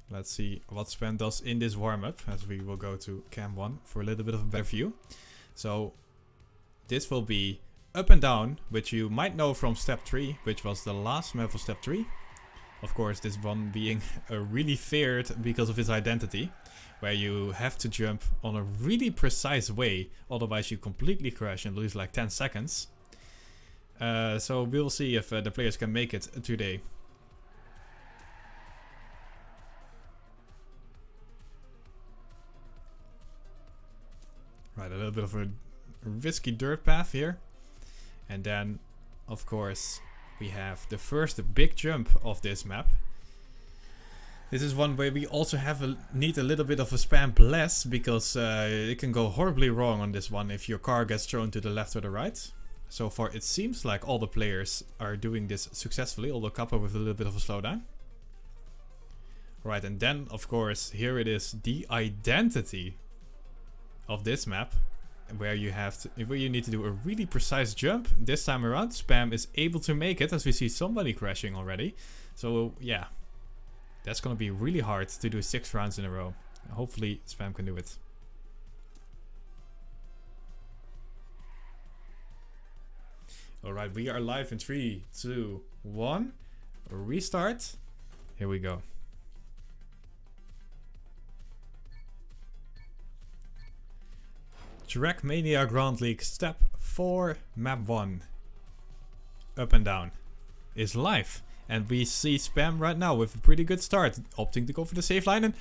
Let's see what Spam does in this warm-up, as we will go to Cam 1 for a little bit of a better view. So this will be up and down, which you might know from step 3, which was the last map of step 3. Of course, this one being really feared because of its identity, where you have to jump on a really precise way, otherwise you completely crash and lose like 10 seconds. So we'll see if the players can make it today. Right, a little bit of a risky dirt path here. And then, of course, we have the first big jump of this map. This is one where we also need a little bit of a spam bless, because it can go horribly wrong on this one if your car gets thrown to the left or the right. So far it seems like all the players are doing this successfully, although Kappa with a little bit of a slowdown. Right, and then of course here it is, the identity of this map, where you need to do a really precise jump. This time around Spam is able to make it, as we see somebody crashing already. So yeah, that's gonna be really hard to do 6 rounds in a row. Hopefully Spam can do it. Alright, we are live in 3, 2, 1. Restart. Here we go. TrackMania Grand League Step 4 Map 1. Up and down is live. And we see Spam right now with a pretty good start, opting to go for the safe line. And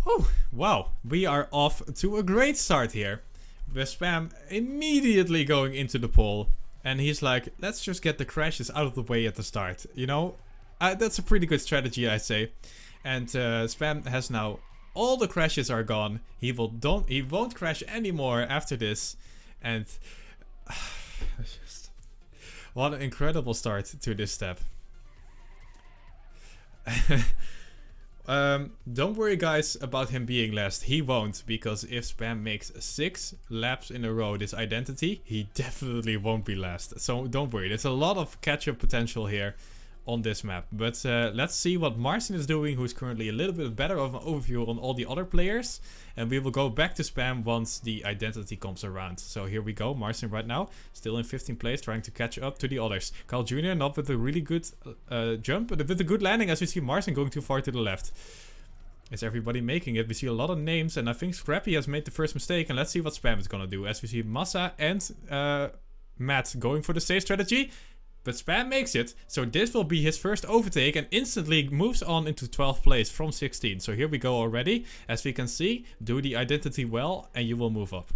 oh, wow, we are off to a great start here. With Spam immediately going into the pole. And he's like, let's just get the crashes out of the way at the start. You know, that's a pretty good strategy, I say. And Spam has now, all the crashes are gone. He won't crash anymore after this. And what an incredible start to this step. Don't worry guys about him being last. He won't, because if Spam makes 6 laps in a row this identity, he definitely won't be last. So don't worry, there's a lot of catch-up potential here on this map. But let's see what Marcin is doing, who's currently a little bit better of an overview on all the other players. And we will go back to Spam once the identity comes around. So here we go, Marcin right now, still in 15th place, trying to catch up to the others. Carl Jr. not with a really good jump, but with a good landing, as we see Marcin going too far to the left. Is everybody making it? We see a lot of names, and I think Scrappy has made the first mistake. And let's see what Spam is gonna do, as we see Massa and Matt going for the safe strategy. But Spam makes it, so this will be his first overtake and instantly moves on into 12th place from 16. So here we go already. As we can see, do the identity well and you will move up.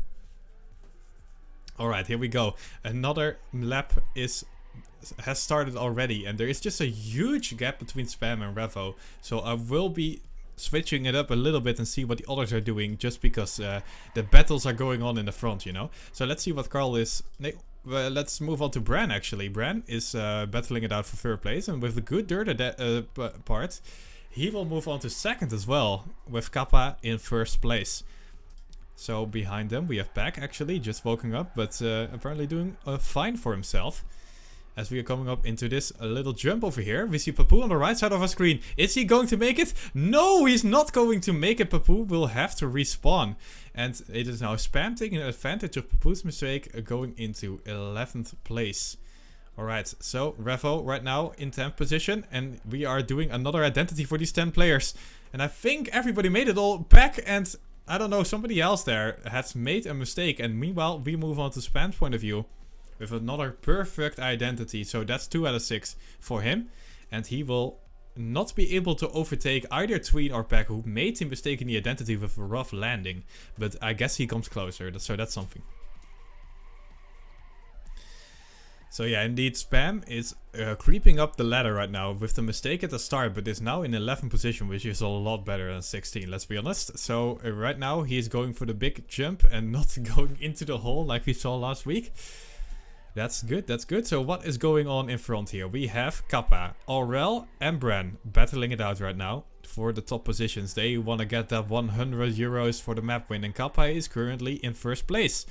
Alright, here we go. Another lap has started already, and there is just a huge gap between Spam and Revo. So I will be switching it up a little bit and see what the others are doing, just because the battles are going on in the front, you know. So let's see what Carl is... let's move on to Bran actually. Bran is battling it out for 3rd place, and with the good dirt part, he will move on to 2nd as well, with Kappa in 1st place. So behind them we have Pack actually, just woken up, but apparently doing fine for himself. As we are coming up into this little jump over here, we see Papu on the right side of our screen. Is he going to make it? No, he's not going to make it. Papu will have to respawn. And it is now Spam taking advantage of Papu's mistake, going into 11th place. Alright, so Revo right now in 10th position. And we are doing another identity for these 10 players. And I think everybody made it all back, and I don't know, somebody else there has made a mistake. And meanwhile, we move on to Spam's point of view with another perfect identity. So that's 2 out of 6 for him. And he will not be able to overtake either Tween or Pack, who made him mistake in the identity with a rough landing. But I guess he comes closer, so that's something. So yeah, indeed, Spam is creeping up the ladder right now with the mistake at the start, but is now in 11th position, which is a lot better than 16, let's be honest. So right now he is going for the big jump and not going into the hole like we saw last week. That's good, that's good. So what is going on in front here? We have Kappa, Aurel and Bran battling it out right now for the top positions. They want to get that 100 euros for the map win, and Kappa is currently in 1st place.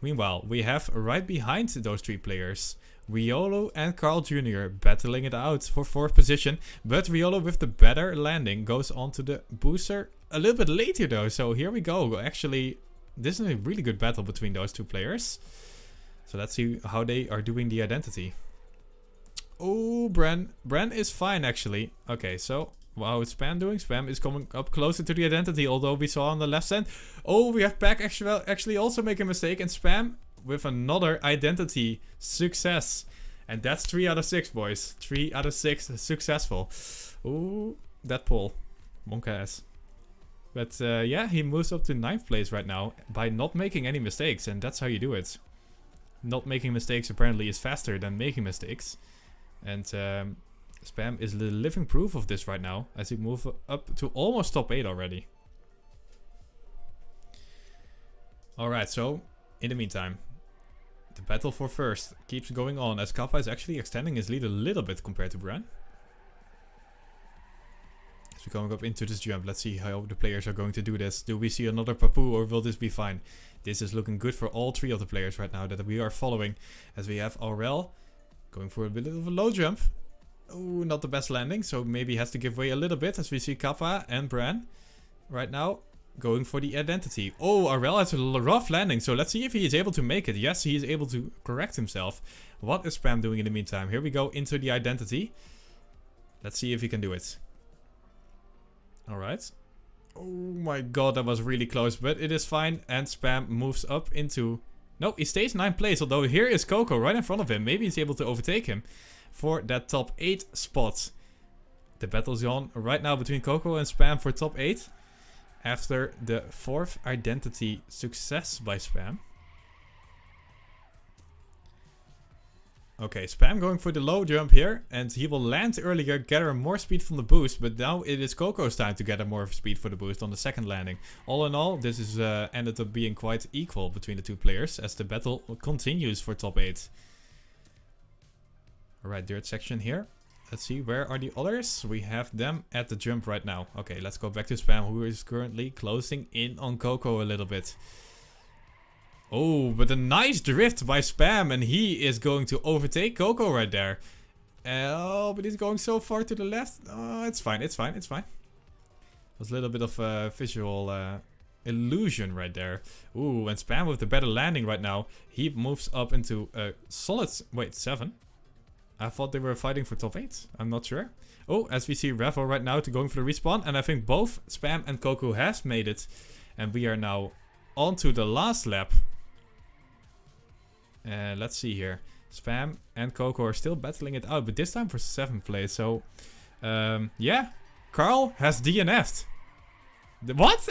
Meanwhile, we have right behind those 3 players, Riolo and Carl Jr. battling it out for 4th position. But Riolo with the better landing goes on to the booster a little bit later though. So here we go. Actually, this is a really good battle between those two players. So let's see how they are doing the identity. Oh, Bren is fine actually. Okay, so how is Spam doing? Spam is coming up closer to the identity, although we saw on the left side. Oh, we have Pack actually also making a mistake, and Spam with another identity success. And that's 3 out of 6, boys. 3 out of 6 successful. Ooh, that pull. Monk ass. But yeah, he moves up to 9th place right now by not making any mistakes, and that's how you do it. Not making mistakes apparently is faster than making mistakes. And Spam is the living proof of this right now, as he moves up to almost top 8 already. Alright, so in the meantime, the battle for first keeps going on as Kappa is actually extending his lead a little bit compared to Bran. As we're going up into this jump, let's see how the players are going to do this. Do we see another Papu or will this be fine? This is looking good for all 3 of the players right now that we are following, as we have Aurel going for a bit of a low jump. Oh, not the best landing, so maybe he has to give way a little bit, as we see Kappa and Bran right now going for the identity. Oh, Aurel has a rough landing, so let's see if he is able to make it. Yes, he is able to correct himself. What is Spam doing in the meantime? Here we go into the identity. Let's see if he can do it. Alright. Oh my god, that was really close, but it is fine. And Spam moves up into... No, he stays 9th place, although here is Coco right in front of him. Maybe he's able to overtake him for that top 8 spot. The battle's on right now between Coco and Spam for top 8. After the 4th identity success by Spam. Okay, Spam going for the low jump here. And he will land earlier, gather more speed from the boost. But now it is Coco's time to gather more speed for the boost on the 2nd landing. All in all, this is ended up being quite equal between the 2 players. As the battle continues for top 8. Alright, dirt section here. Let's see, where are the others? We have them at the jump right now. Okay, let's go back to Spam, who is currently closing in on Coco a little bit. Oh, but a nice drift by Spam, and he is going to overtake Coco right there. Oh, but he's going so far to the left. Oh, it's fine, it's fine, it's fine. It was a little bit of a visual illusion right there. Ooh, and Spam with the better landing right now. He moves up into a solid... Wait, 7? I thought they were fighting for top 8. I'm not sure. Oh, as we see Revo right now to going for the respawn. And I think both Spam and Coco has made it. And we are now on to the last lap. Let's see here. Spam and Coco are still battling it out. But this time for 7th place. So, yeah. Carl has DNF'd. What?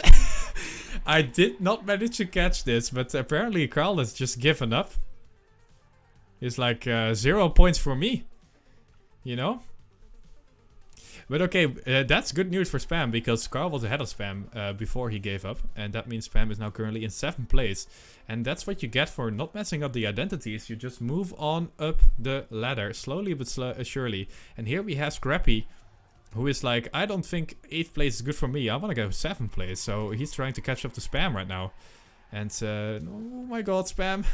I did not manage to catch this. But apparently Carl has just given up. It's like 0 points for me, you know? But okay, that's good news for Spam, because Carl was ahead of Spam before he gave up. And that means Spam is now currently in 7th place. And that's what you get for not messing up the identities. You just move on up the ladder, slowly but surely. And here we have Scrappy, who is like, I don't think 8th place is good for me. I want to go 7th place. So he's trying to catch up to Spam right now. And, oh my god, Spam.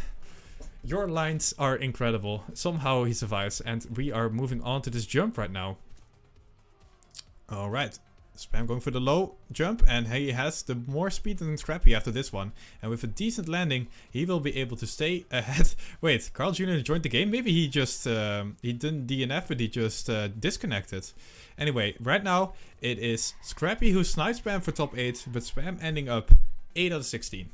Your lines are incredible. Somehow he survives, and we are moving on to this jump right now. Alright, Spam going for the low jump, and he has the more speed than Scrappy after this one. And with a decent landing, he will be able to stay ahead. Wait, Carl Jr. joined the game? Maybe he just, he didn't DNF, but he just disconnected. Anyway, right now, it is Scrappy who snipes Spam for top 8, but Spam ending up 8 out of 16.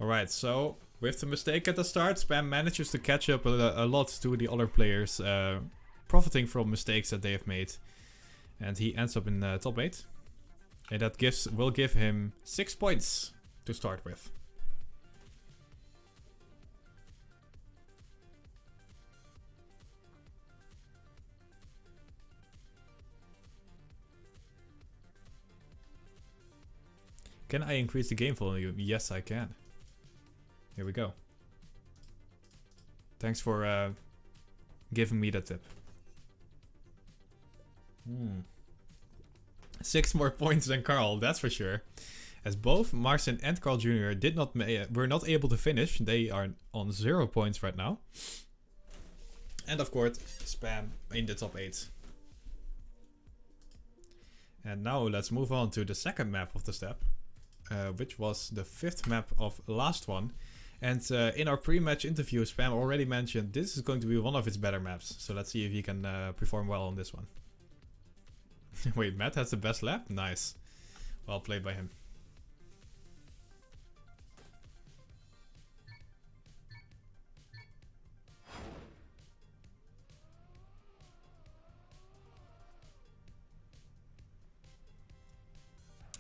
Alright, so with the mistake at the start, Spam manages to catch up a lot to the other players, profiting from mistakes that they have made. And he ends up in top 8. And that will give him 6 points to start with. Can I increase the game volume? Yes, I can. Here we go. Thanks for giving me that tip. 6 more points than Carl, that's for sure. As both Marcin and Carl Jr. were not able to finish. They are on 0 points right now. And of course, Spam in the top 8. And now let's move on to the second map of the step. Which was the 5th map of last one. And in our pre-match interview, Spam already mentioned this is going to be one of its better maps. So let's see if he can perform well on this one. Wait, Matt has the best lap? Nice. Well played by him.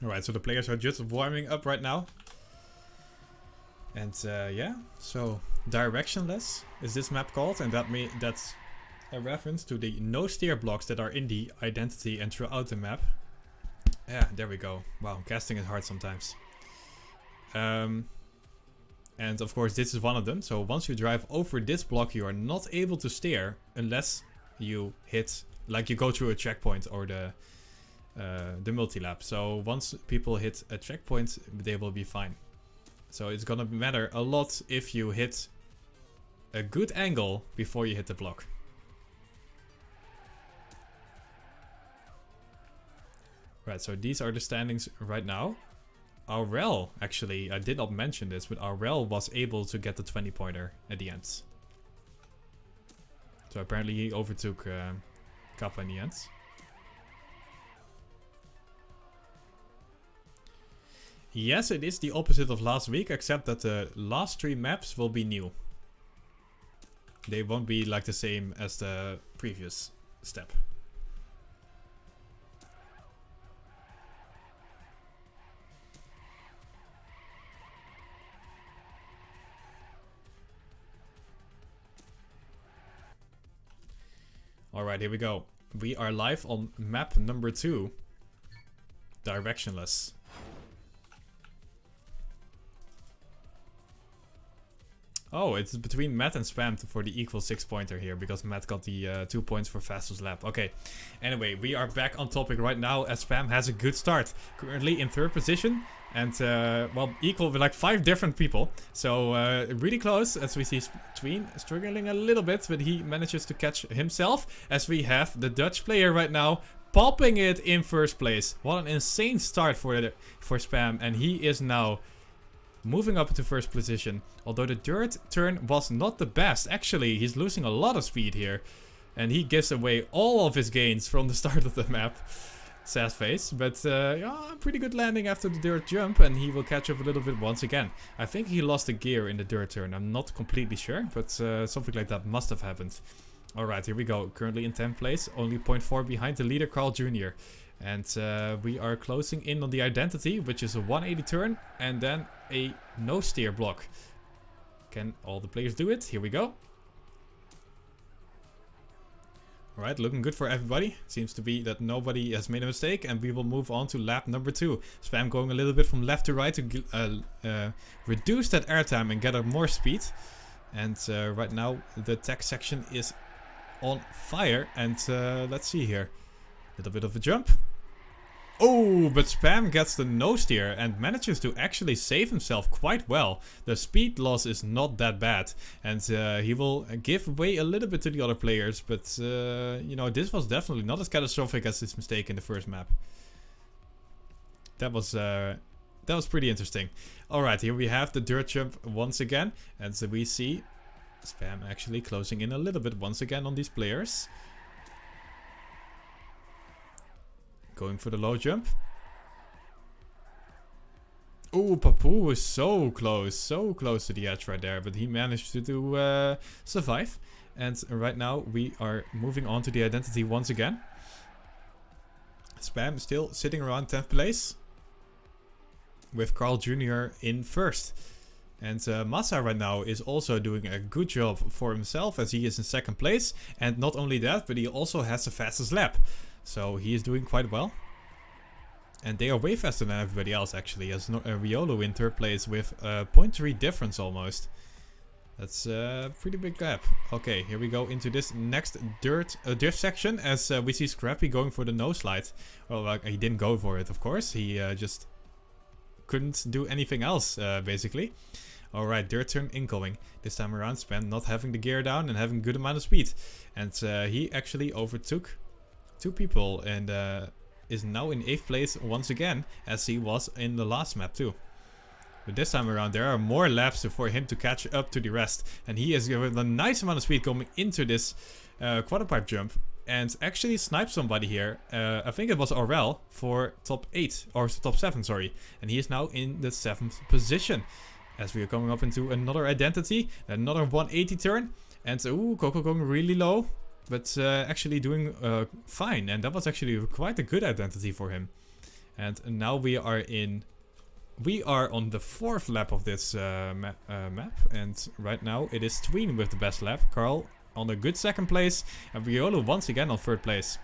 Alright, so the players are just warming up right now. And yeah, so Directionless is this map called, and that's a reference to the no steer blocks that are in the identity and throughout the map. Yeah, there we go. Wow, casting is hard sometimes. And of course this is one of them. So once you drive over this block, you are not able to steer unless you hit, like you go through a checkpoint or the multi-lap. So once people hit a checkpoint, they will be fine. So it's gonna matter a lot if you hit a good angle before you hit the block. Right, so these are the standings right now. Aurel, actually, I did not mention this, but Aurel was able to get the 20-pointer at the end. So apparently he overtook Kappa in the end. Yes, it is the opposite of last week, except that the last 3 maps will be new. They won't be like the same as the previous step. Alright, here we go. We are live on map number 2. Directionless. Oh, it's between Matt and Spam for the equal 6-pointer here, because Matt got the 2 points for fastest lap. Okay, anyway, we are back on topic right now as Spam has a good start. Currently in 3rd position and, well, equal with like 5 different people. So, really close as we see Tween struggling a little bit, but he manages to catch himself as we have the Dutch player right now popping it in 1st place. What an insane start for Spam, and he is now moving up to 1st position. Although the dirt turn was not the best. Actually, he's losing a lot of speed here. And he gives away all of his gains from the start of the map. Sad face. But yeah, pretty good landing after the dirt jump. And he will catch up a little bit once again. I think he lost a gear in the dirt turn. I'm not completely sure. But something like that must have happened. Alright, here we go. Currently in 10th place. Only 0.4 behind the leader, Carl Jr. And we are closing in on the identity, which is a 180 turn and then a no steer block. Can all the players do it? Here we go. Alright, looking good for everybody. Seems to be that nobody has made a mistake, and we will move on to lap number 2. Spam going a little bit from left to right to reduce that airtime and gather more speed. And right now the tech section is on fire, and let's see here. Little bit of a jump. Oh, but Spam gets the no steer and manages to actually save himself quite well. The speed loss is not that bad, and he will give away a little bit to the other players, but you know, this was definitely not as catastrophic as his mistake in the 1st map. That was pretty interesting. Alright, here we have the dirt jump once again, and so we see Spam actually closing in a little bit once again on these players. Going for the low jump. Oh, Papu is so close to the edge right there, but he managed to survive. And right now we are moving on to the identity once again. Spam still sitting around 10th place, with Carl Jr. in 1st. And Massa right now is also doing a good job for himself, as he is in 2nd place. And not only that, but he also has the fastest lap. So he is doing quite well. And they are way faster than everybody else actually, as Riolo in 3rd place with a 0.3 difference almost. That's a pretty big gap. Okay, here we go into this next drift section as we see Scrappy going for the no slide. Well, he didn't go for it, of course. He just couldn't do anything else, basically. Alright, dirt turn incoming. This time around, Spam not having the gear down and having a good amount of speed. And he actually overtook 2 people and is now in 8th place once again, as he was in the last map too. But this time around, there are more laps for him to catch up to the rest. And he is with a nice amount of speed coming into this quarter pipe jump. And actually sniped somebody here. I think it was Aurel for top 8, or top 7, sorry. And he is now in the 7th position. As we are coming up into another identity, another 180 turn. And ooh, Coco going really low. But actually doing fine. And that was actually quite a good identity for him. And now we are on the 4th lap of this map. And right now it is Tween with the best lap. Carl on a good 2nd place. And Riolo once again on 3rd place.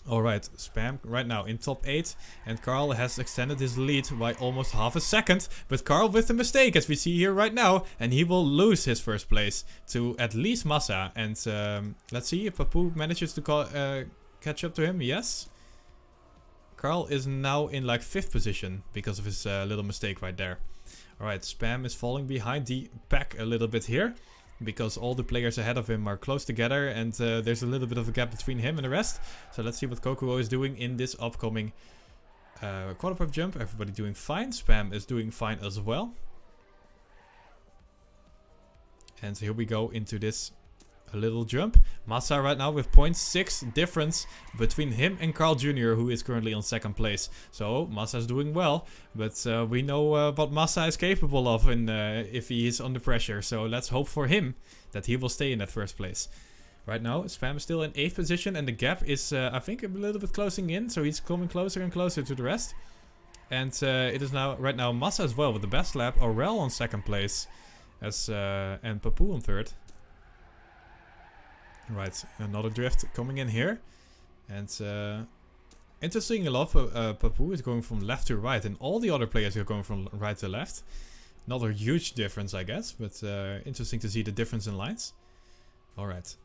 Alright, Spam right now in top 8. And Carl has extended his lead by almost half a second. But Carl with a mistake, as we see here right now. And he will lose his 1st place to at least Massa. And let's see if Papu manages to catch up to him. Yes. Carl is now in like 5th position because of his little mistake right there. Alright, Spam is falling behind the pack a little bit here. Because all the players ahead of him are close together and there's a little bit of a gap between him and the rest. So let's see what Kokuo is doing in this upcoming quarter pipe jump. Everybody doing fine. Spam is doing fine as well. And here we go into this little jump. Massa right now with 0.6 difference between him and Carl Jr., who is currently on 2nd place. So Massa is doing well, but we know what Massa is capable of if he is under pressure. So let's hope for him that he will stay in that 1st place. Right now, Spam is still in 8th position and the gap is, I think, a little bit closing in. So he's coming closer and closer to the rest. And it is now right now Massa as well with the best lap. Aurel on 2nd place and Papu on 3rd. Right, another drift coming in here. And interesting enough, Papu is going from left to right. And all the other players are going from right to left. Not a huge difference, I guess. But interesting to see the difference in lines. Alright.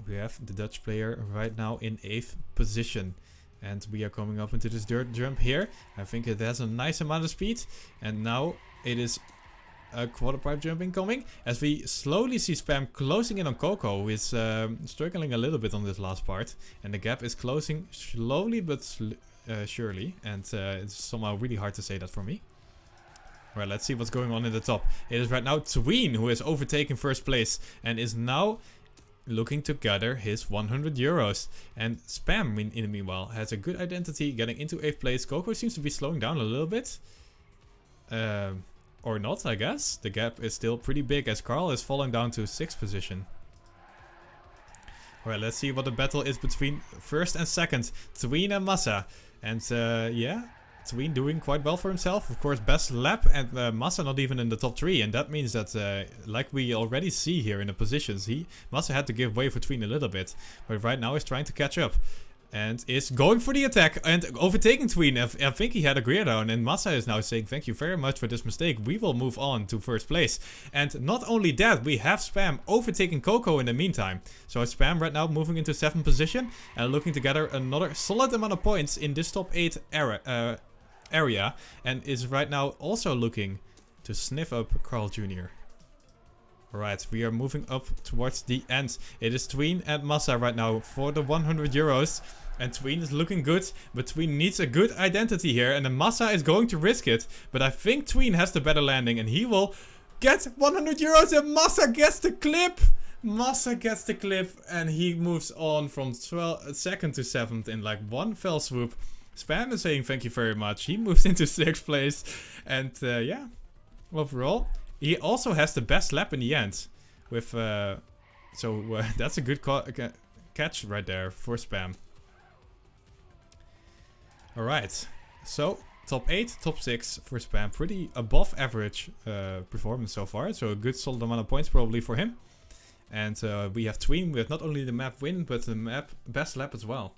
We have the Dutch player right now in 8th position. And we are coming up into this dirt jump here. I think it has a nice amount of speed. And now it is a quarter pipe jump incoming, as we slowly see Spam closing in on Coco, who is struggling a little bit on this last part, and the gap is closing slowly but surely, and it's somehow really hard to say that for me. Alright, let's see what's going on in the top. It is right now Tween who has overtaken 1st place and is now looking to gather his 100 euros. And Spam, in the meanwhile, has a good identity, getting into 8th place. Coco seems to be slowing down a little bit. Or not, I guess. The gap is still pretty big as Carl is falling down to 6th position. Alright, let's see what the battle is between 1st and 2nd. Tween and Massa. And yeah, Tween doing quite well for himself. Of course, best lap, and Massa not even in the top 3. And that means that, like we already see here in the positions, Massa had to give way for Tween a little bit. But right now he's trying to catch up. And is going for the attack and overtaking Tween. I think he had a gear down, and Massa is now saying thank you very much for this mistake. We will move on to 1st place. And not only that, we have Spam overtaking Coco in the meantime. So Spam right now moving into 7th position and looking to gather another solid amount of points in this top 8 area. And is right now also looking to sniff up Carl Jr. Alright, we are moving up towards the end. It is Tween and Massa right now for the 100 euros. And Tween is looking good, but Tween needs a good identity here. And then Massa is going to risk it. But I think Tween has the better landing and he will get 100 euros and Massa gets the clip. Massa gets the clip and he moves on from 2nd to 7th in like one fell swoop. Spam is saying thank you very much. He moves into 6th place. And yeah, overall, he also has the best lap in the end. With so that's a good catch right there for Spam. Alright, so top 8, top 6 for Spam. Pretty above average performance so far. So a good solid amount of points probably for him. And we have Tween with not only the map win, but the map best lap as well.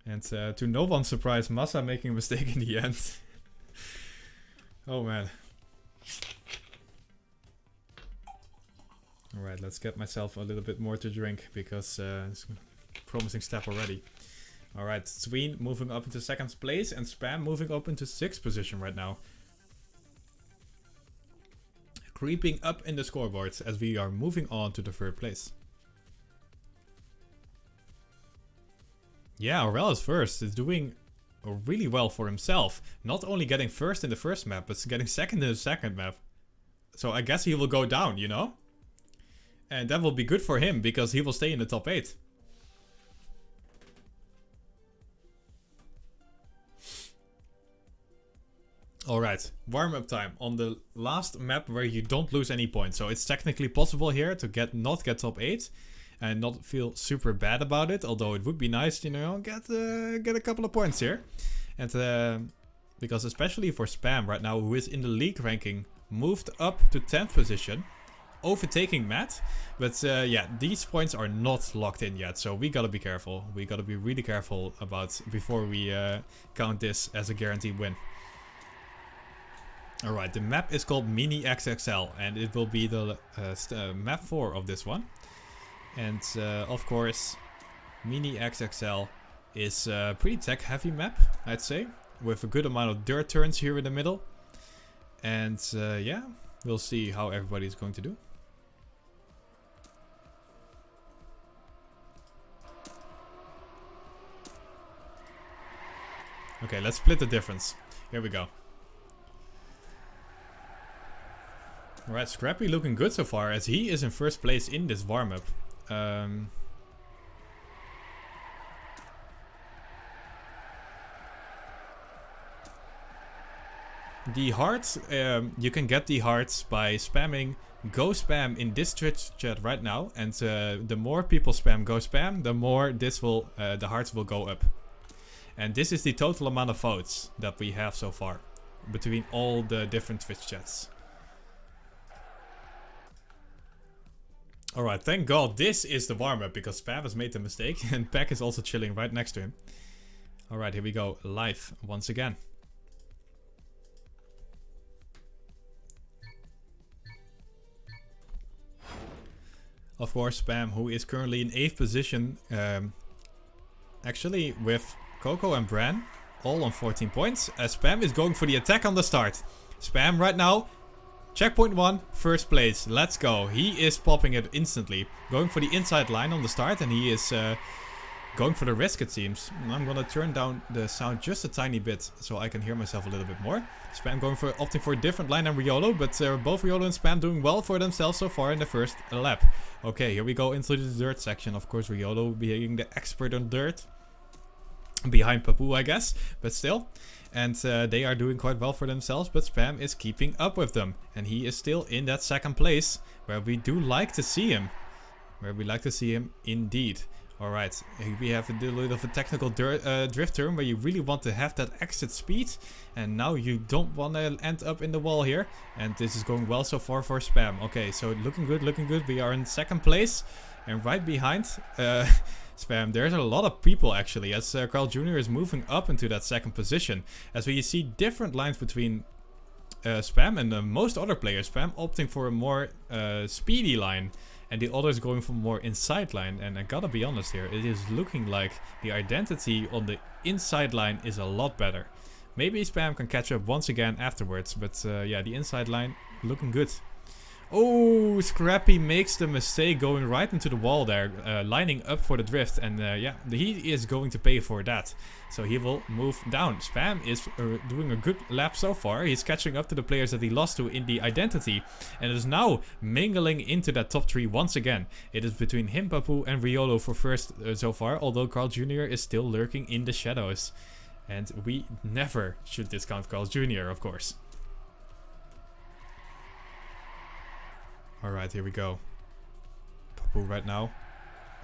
And to no one's surprise, Massa making a mistake in the end. Oh man. Alright, let's get myself a little bit more to drink because it's a promising step already. Alright, Sween moving up into 2nd place and Spam moving up into 6th position right now. Creeping up in the scoreboards as we are moving on to the 3rd place. Yeah, Aurel is first. Is doing really well for himself. Not only getting first in the first map, but getting second in the second map. So I guess he will go down, you know? And that will be good for him, because he will stay in the top 8. Alright, warm-up time on the last map where you don't lose any points. So it's technically possible here to not get top 8. And not feel super bad about it, although it would be nice, you know, get a couple of points here. And because especially for Spam right now, who is in the league ranking, moved up to 10th position, overtaking Matt. But yeah, these points are not locked in yet, so we gotta be careful. We gotta be really careful about before we count this as a guaranteed win. Alright, the map is called Mini XXL, and it will be the map 4 of this one. And of course, Mini XXL is a pretty tech heavy map, I'd say. With a good amount of dirt turns here in the middle. And yeah, we'll see how everybody's going to do. Okay, let's split the difference. Here we go. Alright, Scrappy looking good so far as he is in 1st place in this warm-up. The hearts, you can get the hearts by spamming Go Spam in this Twitch chat right now, and the more people spam Go Spam, the more this will the hearts will go up. And this is the total amount of votes that we have so far between all the different Twitch chats. Alright, thank God this is the warm-up because Spam has made the mistake and Peck is also chilling right next to him. Alright, here we go, live once again. Of course, Spam, who is currently in 8th position, actually with Coco and Bran, all on 14 points. Spam is going for the attack on the start. Spam right now, checkpoint 1, 1st place. Let's go. He is popping it instantly. Going for the inside line on the start, and he is going for the risk, it seems. I'm gonna turn down the sound just a tiny bit so I can hear myself a little bit more. Spam opting for a different line than Riolo, but both Riolo and Spam doing well for themselves so far in the first lap. Okay, here we go into the dirt section. Of course, Riolo being the expert on dirt. Behind Papu, I guess, but still. And they are doing quite well for themselves, but Spam is keeping up with them. And he is still in that 2nd place, where we do like to see him. Where we like to see him indeed. Alright, we have a little bit of a technical drift turn where you really want to have that exit speed. And now you don't want to end up in the wall here. And this is going well so far for Spam. Okay, so looking good, looking good. We are in 2nd place. And right behind Spam, there's a lot of people actually, as Carl Jr. is moving up into that 2nd position. As we see different lines between Spam and most other players. Spam opting for a more speedy line. And the others going for more inside line. And I gotta be honest here, it is looking like the identity on the inside line is a lot better. Maybe Spam can catch up once again afterwards. But yeah, the inside line looking good. Oh, Scrappy makes the mistake going right into the wall there, lining up for the drift. And yeah, he is going to pay for that. So he will move down. Spam is doing a good lap so far. He's catching up to the players that he lost to in the identity. And is now mingling into that top 3 once again. It is between him, Papu and Riolo for first so far. Although Carl Jr. is still lurking in the shadows. And we never should discount Carl Jr. of course. Alright, here we go. Papu right now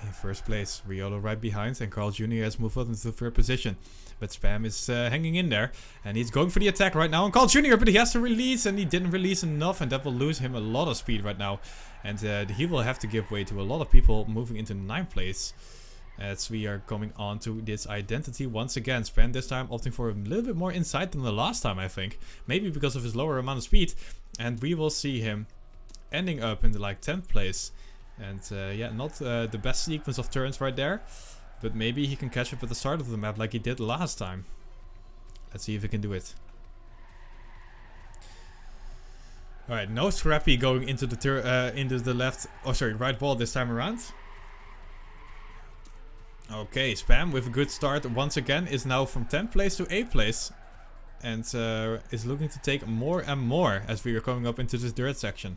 in 1st place. Riolo right behind, and Carl Jr. has moved up into the 3rd position. But Spam is hanging in there, and he's going for the attack right now. And Carl Jr., but he has to release, and he didn't release enough, and that will lose him a lot of speed right now. And he will have to give way to a lot of people moving into 9th place. as we are coming on to this identity once again. Spam this time opting for a little bit more inside than the last time, I think. Maybe because of his lower amount of speed. And we will see him ending up in the like 10th place. And yeah, not the best sequence of turns right there. But maybe he can catch up at the start of the map like he did last time. Let's see if he can do it. Alright, no Scrappy going into the left, oh sorry, right wall this time around. Okay, Spam with a good start once again is now from 10th place to 8th place. And is looking to take more and more as we are coming up into this dirt section.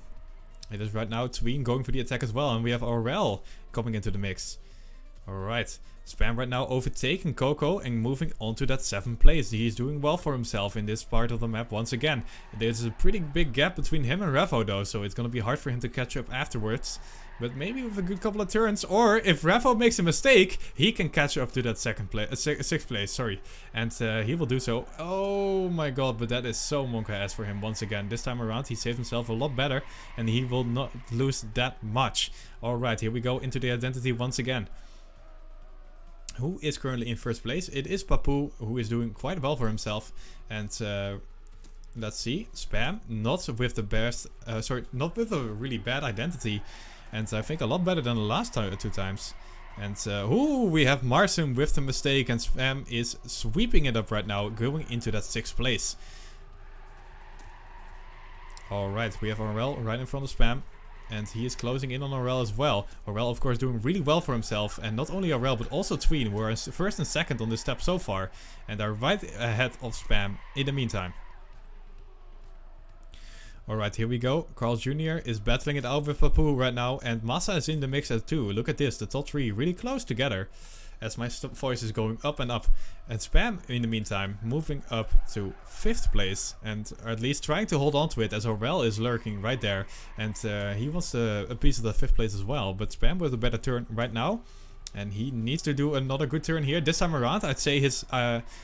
It is right now Tween going for the attack as well, and we have Aurel coming into the mix. Alright, Spam right now overtaking Coco and moving on to that 7th place. He's doing well for himself in this part of the map once again. There's a pretty big gap between him and Revo though, so it's gonna be hard for him to catch up afterwards. But maybe with a good couple of turns, or if Revo makes a mistake, he can catch up to that 6th place, sorry. And he will do so. Oh my god, but that is so Monka-ass for him once again. This time around, he saved himself a lot better, and he will not lose that much. Alright, here we go into the identity once again. Who is currently in first place? It is Papu, who is doing quite well for himself. And let's see, Spam, not with the best, not with a really bad identity. And I think a lot better than the last two times. And we have Marcin with the mistake, and Spam is sweeping it up right now, going into that 6th place. Alright, we have Aurel right in front of Spam. And he is closing in on Aurel as well. Aurel, of course, doing really well for himself. And not only Aurel, but also Tween, who are first and second on this step so far. And are right ahead of Spam in the meantime. Alright, here we go. Carl Jr. is battling it out with Papu right now. And Massa is in the mix as too. Look at this, the top 3 really close together. As my voice is going up and up. And Spam, in the meantime, moving up to 5th place. And at least trying to hold on to it, as Aurel is lurking right there. And he wants a piece of the 5th place as well. But Spam with a better turn right now. And he needs to do another good turn here. This time around, I'd say his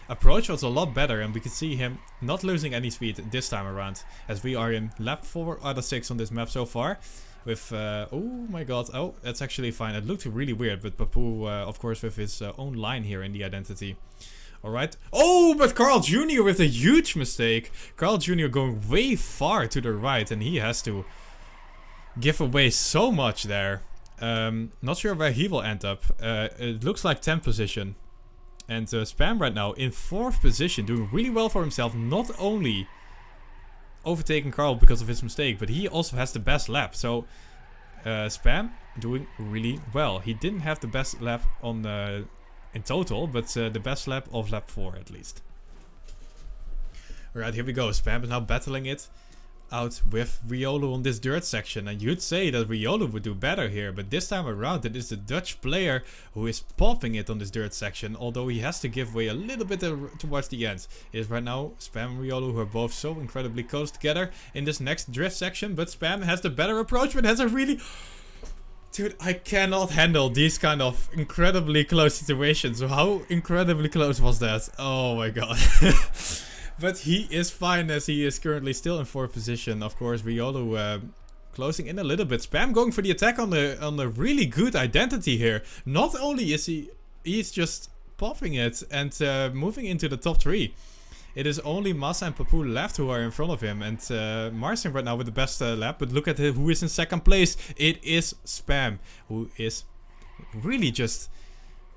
approach was a lot better. And we can see him not losing any speed this time around. As we are in lap 4 out of 6 on this map so far. With, oh my god, oh, that's actually fine. It looked really weird, but Papu, of course, with his own line here in the identity. Alright. Oh, but Carl Jr. with a huge mistake. Carl Jr. going way far to the right, and he has to give away so much there. Not sure where he will end up. It looks like 10th position. And Spam right now in 4th position, doing really well for himself, not only overtaking Carl because of his mistake, but he also has the best lap. So Spam doing really well. He didn't have the best lap on in total, but the best lap of lap 4 at least. Alright, here we go. Spam is now battling it out with Riolo on this dirt section, and you'd say that Riolo would do better here, but this time around it is the Dutch player who is popping it on this dirt section, although he has to give way a little bit towards the end. It is right now Spam and Riolo who are both so incredibly close together in this next drift section, but Spam has the better approach, but has a really... Dude, I cannot handle these kind of incredibly close situations. So how incredibly close was that? Oh my god. But he is fine, as he is currently still in 4th position. Of course, Riolo closing in a little bit. Spam going for the attack on the really good identity here. Not only is he's just popping it and moving into the top 3. It is only Massa and Papu left who are in front of him. And Marcin right now with the best lap. But look at who is in 2nd place. It is Spam, who is really just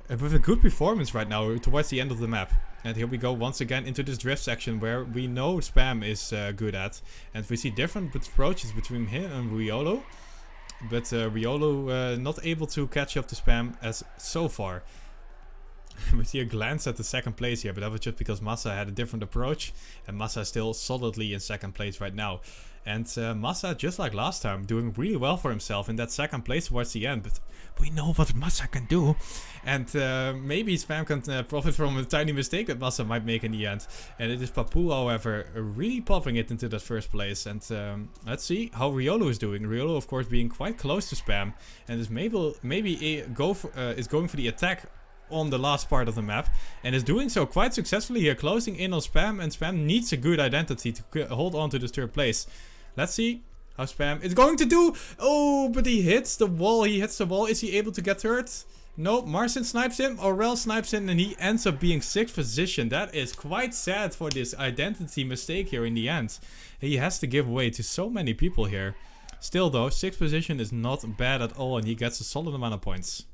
with a good performance right now towards the end of the map. And here we go once again into this drift section where we know Spam is good at. And we see different approaches between him and Riolo. But Riolo not able to catch up to Spam as so far. We see a glance at the 2nd place here, but that was just because Massa had a different approach. And Massa is still solidly in 2nd place right now. And Massa, just like last time, doing really well for himself in that 2nd place towards the end. But we know what Massa can do. And maybe Spam can profit from a tiny mistake that Massa might make in the end. And it is Papu, however, really popping it into that 1st place. And let's see how Riolo is doing. Riolo, of course, being quite close to Spam. And is maybe is going for the attack on the last part of the map, and is doing so quite successfully here, closing in on Spam, and Spam needs a good identity to hold on to this 3rd place. Let's see how Spam is going to do. Oh, but he hits the wall. Is he able to get 3rd? Nope, Marcin snipes him, Aurel snipes him, and he ends up being 6th position. That is quite sad for this identity mistake here in the end. He has to give way to so many people here. Still though, 6th position is not bad at all, and he gets a solid amount of points.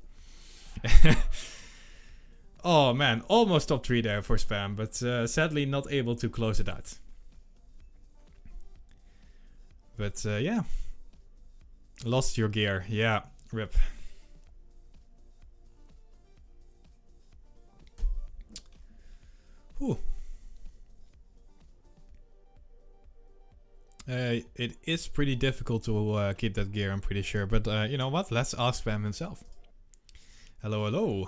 Oh man, almost top 3 there for Spam, but sadly not able to close it out. But yeah. Lost your gear, yeah, rip. Whew. It is pretty difficult to keep that gear, I'm pretty sure. But you know what? Let's ask Spam himself. Hello, hello.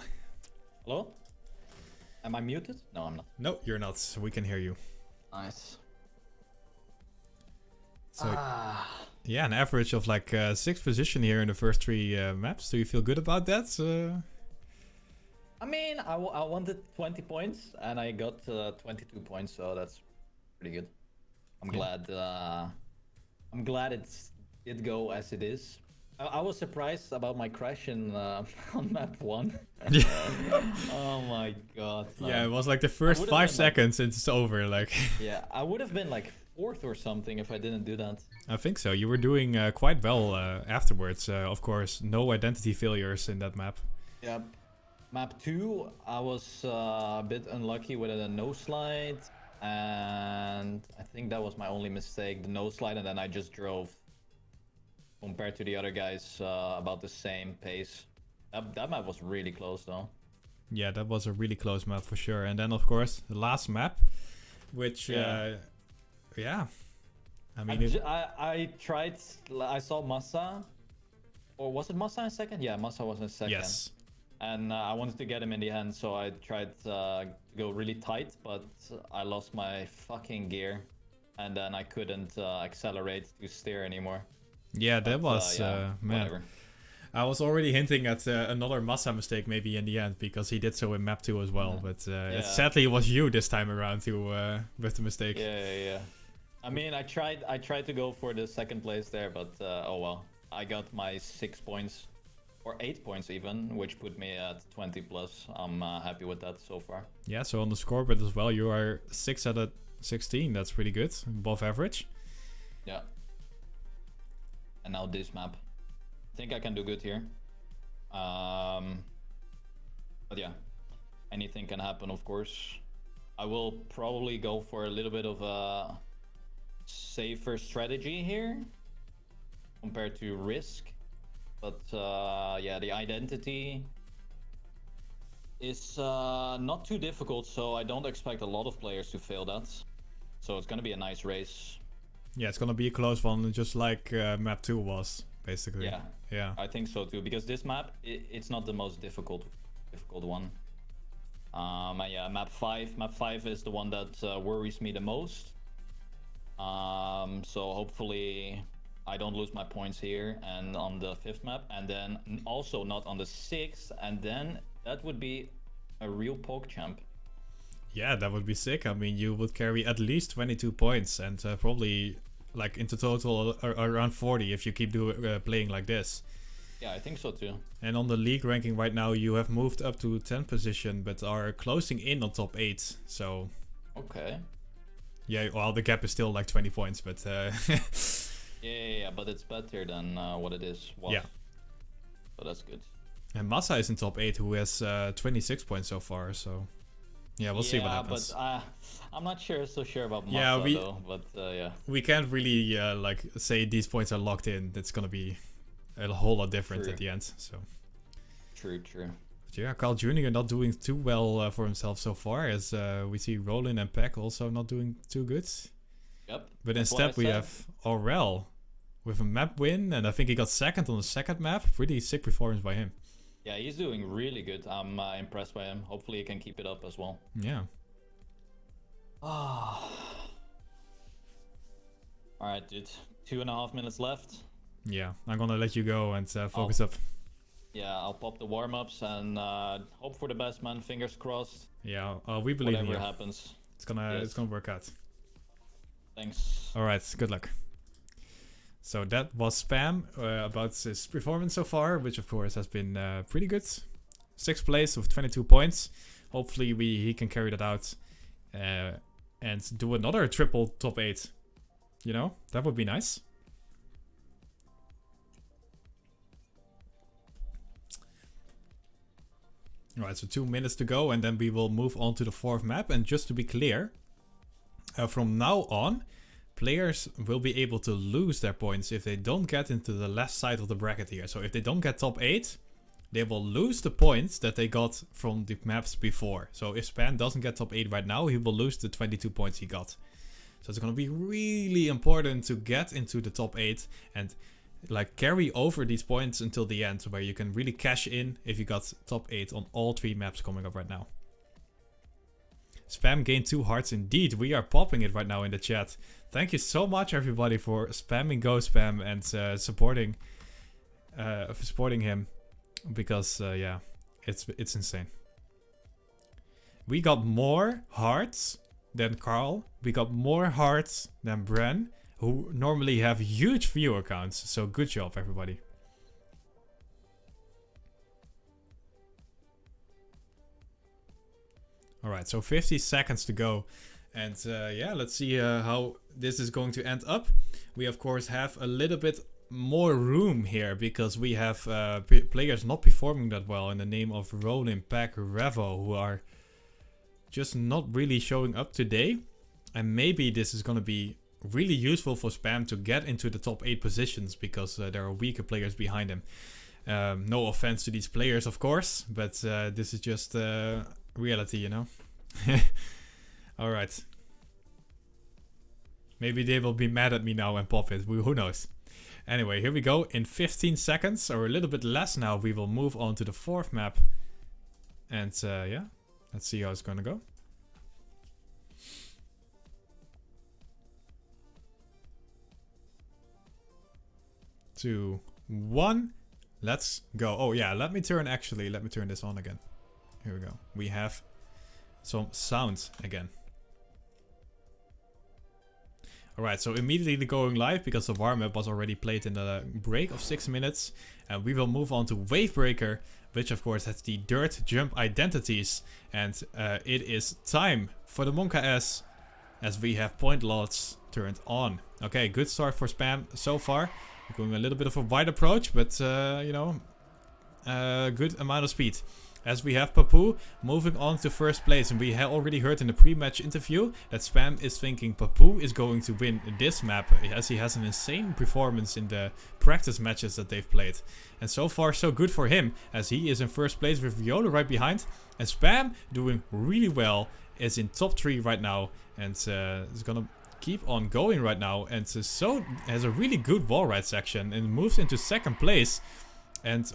Hello? Am I muted? No, I'm not. No, you're not. We can hear you. Nice. So, yeah, an average of like 6th position here in the first 3 maps. Do you feel good about that? I mean, I wanted 20 points and I got 22 points, so that's pretty good. I'm glad it did go as it is. I was surprised about my crash in on map 1. Oh my god. Yeah, it was like the first 5 seconds and it's over. Like. Yeah, I would have been like 4th or something if I didn't do that. I think so. You were doing quite well afterwards. Of course, no identity failures in that map. Yep. Map 2, I was a bit unlucky with a no slide, and I think that was my only mistake, the no slide, and then I just drove compared to the other guys about the same pace. That map was really close though. Yeah, that was a really close map for sure. And then of course the last map, which yeah. I mean, I tried. I saw Massa, or was it Massa in second? Yeah, Massa was in second. Yes. And I wanted to get him in the end, so I tried to go really tight, but I lost my fucking gear, and then I couldn't accelerate to steer anymore. Yeah, that was man. Whatever. I was already hinting at another Massa mistake maybe in the end, because he did so in map 2 as well. But sadly it was you this time around to with the mistake. Yeah. I mean, I tried to go for the 2nd place there, but oh well. I got my 6 points, or 8 points even, which put me at 20 plus. I'm happy with that so far. Yeah, so on the scoreboard as well, you are 6 out of 16. That's pretty good, above average. Yeah. And now this map. I think I can do good here. But yeah, anything can happen, of course. I will probably go for a little bit of a safer strategy here compared to risk. But yeah, the identity is not too difficult, so I don't expect a lot of players to fail that. So it's gonna be a nice race. Yeah, it's gonna be a close one, just like map 2 was, basically. Yeah, I think so too, because this map, it's not the most difficult one. And yeah, map 5 is the one that worries me the most. So hopefully I don't lose my points here and on the 5th map, and then also not on the 6th, and then that would be a real poke champ. Yeah, that would be sick. I mean, you would carry at least 22 points and probably like into total around 40 if you keep playing like this. Yeah, I think so too. And on the league ranking right now, you have moved up to 10th position, but are closing in on top 8. So okay. Yeah, well, the gap is still like 20 points, but yeah, but it's better than what it is. Yeah. So that's good. And Massa is in top 8, who has 26 points so far. So yeah, we'll see what happens. But I'm not so sure about Massa though. But yeah, we can't really like say these points are locked in. It's gonna be a whole lot different at the end. So true. But yeah, Carl Jr. not doing too well for himself so far, as we see Roland and Peck also not doing too good. Yep. But instead we have Aurel with a map win, and I think he got 2nd on the 2nd map. Pretty sick performance by him. Yeah, he's doing really good. I'm impressed by him. Hopefully he can keep it up as well. Yeah. Alright, dude. 2.5 minutes left. Yeah, I'm gonna let you go and focus up. Yeah, I'll pop the warm-ups and hope for the best, man. Fingers crossed. Yeah, we believe in you. Whatever happens. It's gonna work out. Thanks. Alright, good luck. So that was Spam about his performance so far, which of course has been pretty good. 6th place with 22 points. Hopefully he can carry that out and do another triple top 8. You know, that would be nice. Alright, so 2 minutes to go, and then we will move on to the 4th map. And just to be clear, from now on, players will be able to lose their points if they don't get into the left side of the bracket here. So if they don't get top 8, they will lose the points that they got from the maps before. So if Spam doesn't get top 8 right now, he will lose the 22 points he got. So it's going to be really important to get into the top 8 and like carry over these points until the end, where you can really cash in if you got top 8 on all 3 maps coming up right now. Spam gained 2 hearts indeed. We are popping it right now in the chat. Thank you so much everybody for spamming Go Spam and supporting him, because yeah, it's insane. We got more hearts than Carl. We got more hearts than Bren, who normally have huge viewer counts. So good job everybody. Alright, so 50 seconds to go. And yeah, let's see how this is going to end up. We of course have a little bit more room here, because we have players not performing that well in the name of Ronin, Pack, Revo, who are just not really showing up today. And maybe this is going to be really useful for Spam to get into the top 8 positions, because there are weaker players behind him. No offense to these players, of course, but this is just reality, you know. Alright. Maybe they will be mad at me now and pop it. Who knows? Anyway, here we go. In 15 seconds, or a little bit less now, we will move on to the 4th map. And yeah, let's see how it's gonna go. 2, 1, let's go. Oh yeah, let me turn this on again. Here we go. We have some sound again. Alright, so immediately going live, because the warm-up was already played in the break of 6 minutes. And we will move on to Wavebreaker, which of course has the dirt jump identities. And it is time for the Monka S, as we have point lots turned on. Okay, good start for Spam so far. We're going a little bit of a wide approach, but you know, good amount of speed. As we have Papu moving on to 1st place, and we have already heard in the pre-match interview that Spam is thinking Papu is going to win this map, as he has an insane performance in the practice matches that they've played. And so far so good for him, as he is in 1st place with Viola right behind, and Spam doing really well, is in top 3 right now, and is gonna keep on going right now, and so has a really good wall ride section and moves into 2nd place. And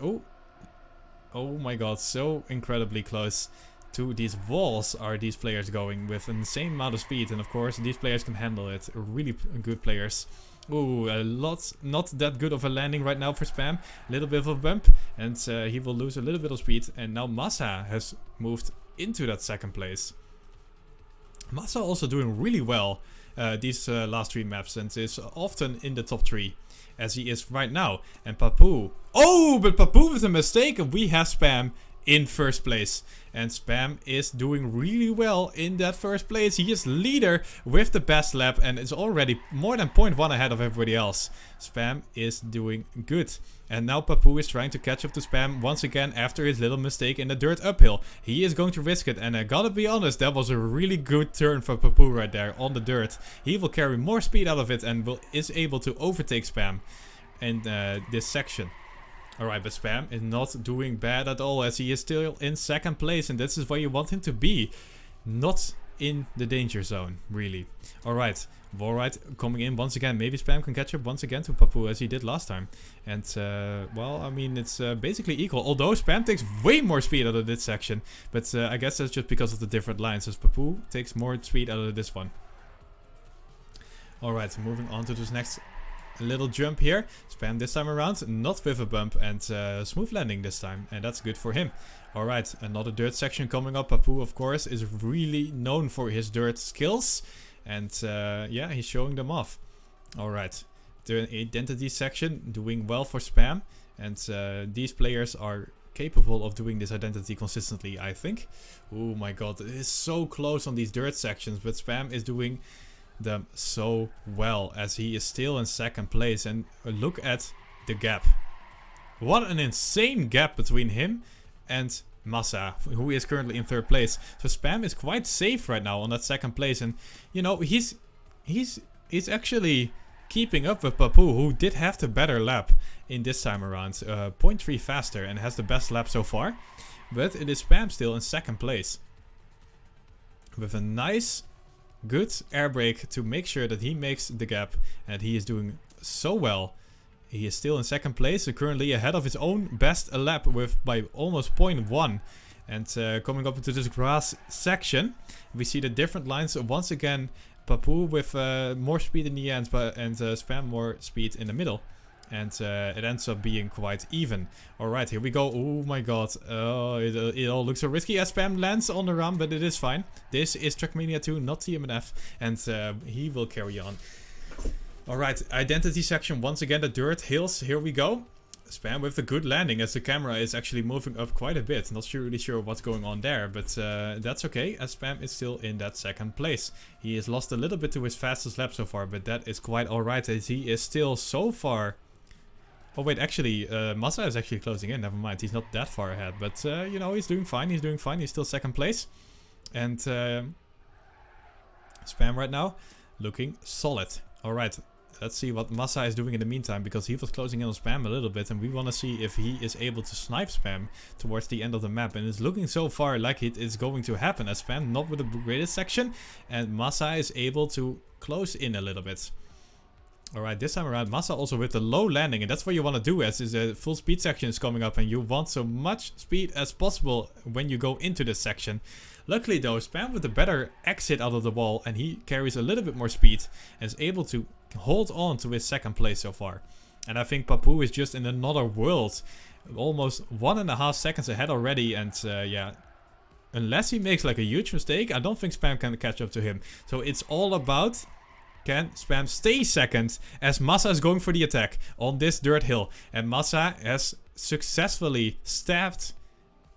oh my god, so incredibly close to these walls are these players going, with an insane amount of speed. And of course these players can handle it, really good players. Ooh, a lot, not that good of a landing right now for Spam. A little bit of a bump, and he will lose a little bit of speed. And now Massa has moved into that 2nd place. Massa also doing really well these last 3 maps, and is often in the top 3, as he is right now. And Papu, oh, but Papu was a mistake, and we have Spam in 1st place. And Spam is doing really well in that 1st place. He is leader with the best lap, and is already more than 0.1 ahead of everybody else. Spam is doing good. And now Papu is trying to catch up to Spam once again after his little mistake in the dirt uphill. He is going to risk it, and I gotta be honest, that was a really good turn for Papu right there on the dirt. He will carry more speed out of it, and is able to overtake Spam in this section. Alright, but Spam is not doing bad at all, as he is still in 2nd place, and this is where you want him to be. Not in the danger zone, really. Alright, wallride coming in once again. Maybe Spam can catch up once again to Papu, as he did last time. And, well, I mean, it's basically equal. Although Spam takes way more speed out of this section. But I guess that's just because of the different lines, as Papu takes more speed out of this one. Alright, moving on to this next little jump here. Spam this time around, not with a bump, and smooth landing this time, and that's good for him. Alright, another dirt section coming up. Papu, of course, is really known for his dirt skills, and yeah, he's showing them off. Alright, the identity section doing well for Spam, and these players are capable of doing this identity consistently, I think. Oh my god, it is so close on these dirt sections, but Spam is doing them so well as he is still in second place. And look at the gap. What an insane gap between him and Massa, who is currently in third place. So Spam is quite safe right now on that second place, and you know, he's actually keeping up with Papu, who did have the better lap in this time around, 0.3 faster, and has the best lap so far. But it is Spam still in second place with a nice, good air brake to make sure that he makes the gap, and he is doing so well. He is still in second place, so currently ahead of his own best lap by almost 0.1. And coming up into this grass section, we see the different lines. Once again, Papu with more speed in the end, and Spam more speed in the middle. And it ends up being quite even. Alright, here we go. Oh my god. It all looks so risky as Spam lands on the run, but it is fine. This is TrackMania 2, not TMNF. And he will carry on. Alright, identity section. Once again, the dirt hills. Here we go. Spam with the good landing as the camera is actually moving up quite a bit. Not really sure what's going on there, but that's okay as Spam is still in that second place. He has lost a little bit to his fastest lap so far, but that is quite alright as he is still so far. Oh wait, actually, Massa is actually closing in. Never mind, he's not that far ahead, but you know, he's doing fine. He's doing fine. He's still second place. And Spam right now looking solid. Alright. Let's see what Massa is doing in the meantime, because he was closing in on Spam a little bit, and we want to see if he is able to snipe Spam towards the end of the map. And it's looking so far like it is going to happen, as Spam not with the greatest section, and Massa is able to close in a little bit. Alright, this time around Massa also with the low landing, and that's what you want to do as is a full speed section is coming up, and you want so much speed as possible when you go into this section. Luckily though, Spam with a better exit out of the wall, and he carries a little bit more speed and is able to hold on to his second place so far. And I think Papu is just in another world, almost 1.5 seconds ahead already. And yeah, unless he makes like a huge mistake, I don't think Spam can catch up to him. So it's all about, can Spam stay second as Massa is going for the attack on this dirt hill. And Massa has successfully stabbed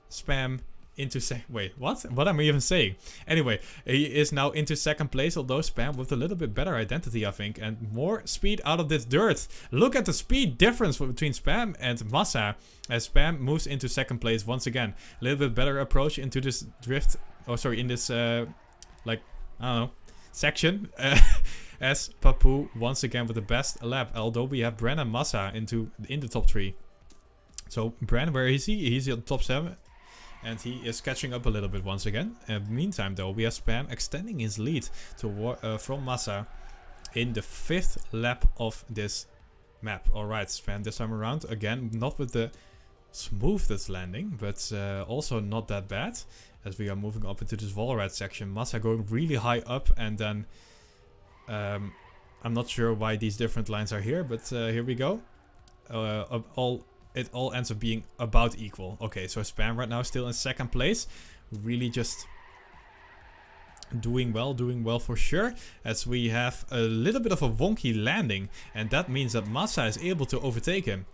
Spam into wait, what am I even saying? Anyway, he is now into second place, although Spam with a little bit better identity, I think, and more speed out of this dirt. Look at the speed difference between Spam and Massa as Spam moves into second place once again. A little bit better approach into this drift, oh sorry, in this like, I don't know, section as Papu once again with the best lap, although we have Bren and Massa in the top 3. So Bren, where is he? He's in the top 7. And he is catching up a little bit once again. Meantime though, we have Spam extending his lead to, from Massa in the 5th lap of this map. Alright, Spam this time around. Again, not with the smoothest landing, but also not that bad. As we are moving up into this wall ride section. Massa going really high up, and then I'm not sure why these different lines are here, but here we go. It all ends up being about equal. Okay, so Spam right now still in second place. Really just doing well for sure. As we have a little bit of a wonky landing. And that means that Massa is able to overtake him.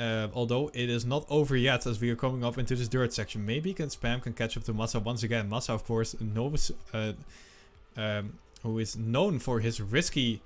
Although it is not over yet as we are coming up into this dirt section. Maybe Spam can catch up to Massa once again. Massa, of course, knows, who is known for his risky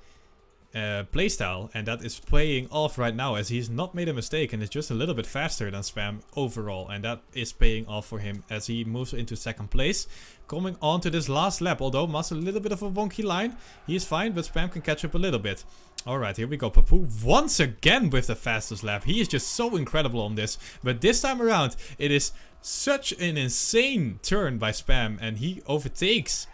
playstyle, and that is playing off right now as he's not made a mistake and is just a little bit faster than Spam overall, and that is paying off for him as he moves into second place. Coming on to this last lap, although Massa a little bit of a wonky line, he is fine, but Spam can catch up a little bit. Alright, here we go. Papu once again with the fastest lap. He is just so incredible on this, but this time around it is such an insane turn by Spam, and he overtakes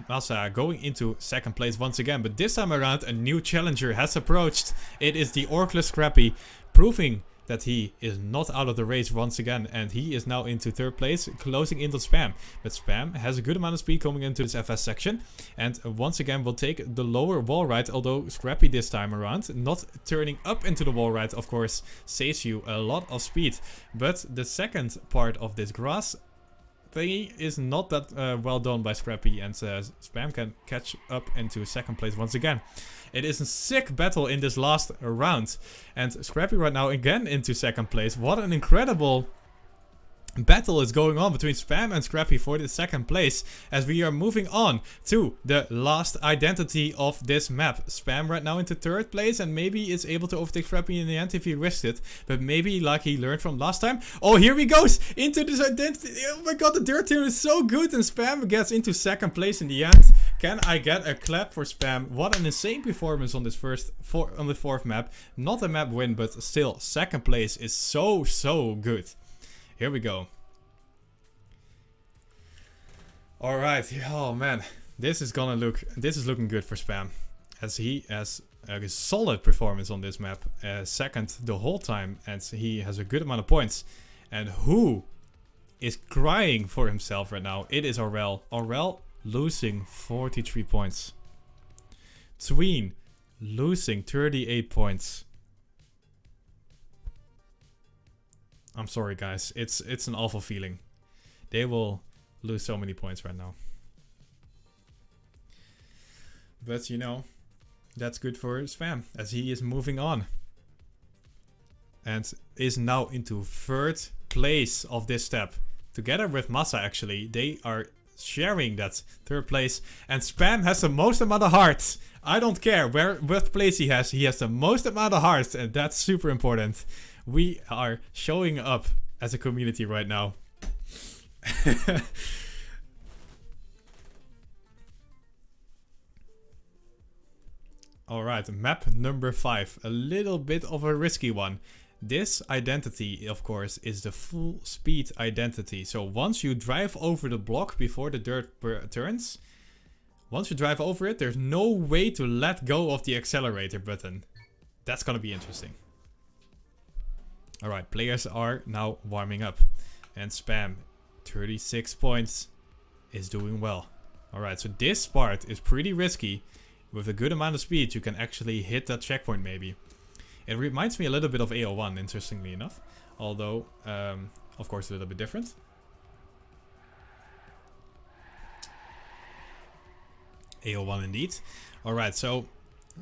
Massa going into second place once again, but this time around a new challenger has approached. It is the Orkless Scrappy, proving that he is not out of the race once again, and he is now into third place, closing into Spam. But Spam has a good amount of speed coming into this FS section, and once again will take the lower wall ride, although Scrappy this time around, not turning up into the wall ride, of course, saves you a lot of speed. But the second part of this grass thingy is not that well done by Scrappy, and Spam can catch up into second place once again. It is a sick battle in this last round, and Scrappy right now again into second place. What an incredible battle is going on between Spam and Scrappy for the second place, as we are moving on to the last identity of this map. Spam right now into third place, and maybe is able to overtake Scrappy in the end if he risked it, but maybe like he learned from last time. Oh, here he goes into this identity. Oh my god, the dirt turn is so good, and Spam gets into second place in the end. Can I get a clap for Spam? What an insane performance on this on the fourth map. Not a map win, but still second place is so good. Here we go. Alright, oh man. This is looking good for Spam. As he has a solid performance on this map. Second the whole time, and he has a good amount of points. And who is crying for himself right now? It is Aurel. Aurel losing 43 points. Tween losing 38 points. I'm sorry guys, it's an awful feeling. They will lose so many points right now. But you know, that's good for Spam, as he is moving on. And is now into third place of this step. Together with Massa actually, they are sharing that third place. And Spam has the most amount of hearts. I don't care what place he has the most amount of hearts, and that's super important. We are showing up as a community right now. Alright, map number 5. A little bit of a risky one. This identity, of course, is the full speed identity. So once you drive over the block before the dirt turns, once you drive over it, there's no way to let go of the accelerator button. That's gonna be interesting. Alright, players are now warming up. And Spam, 36 points, is doing well. Alright, so this part is pretty risky. With a good amount of speed, you can actually hit that checkpoint maybe. It reminds me a little bit of AO1, interestingly enough. Although, of course, a little bit different. AO1 indeed. Alright, so...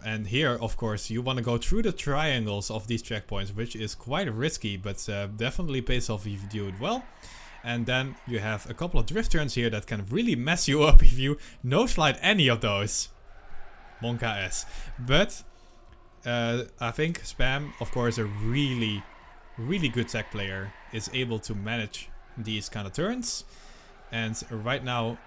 And here, of course, you want to go through the triangles of these checkpoints, which is quite risky, but definitely pays off if you do it well. And then you have a couple of drift turns here that can really mess you up if you no-slide any of those. Monka S. But I think Spam, of course, a really good tech player, is able to manage these kind of turns. And right now,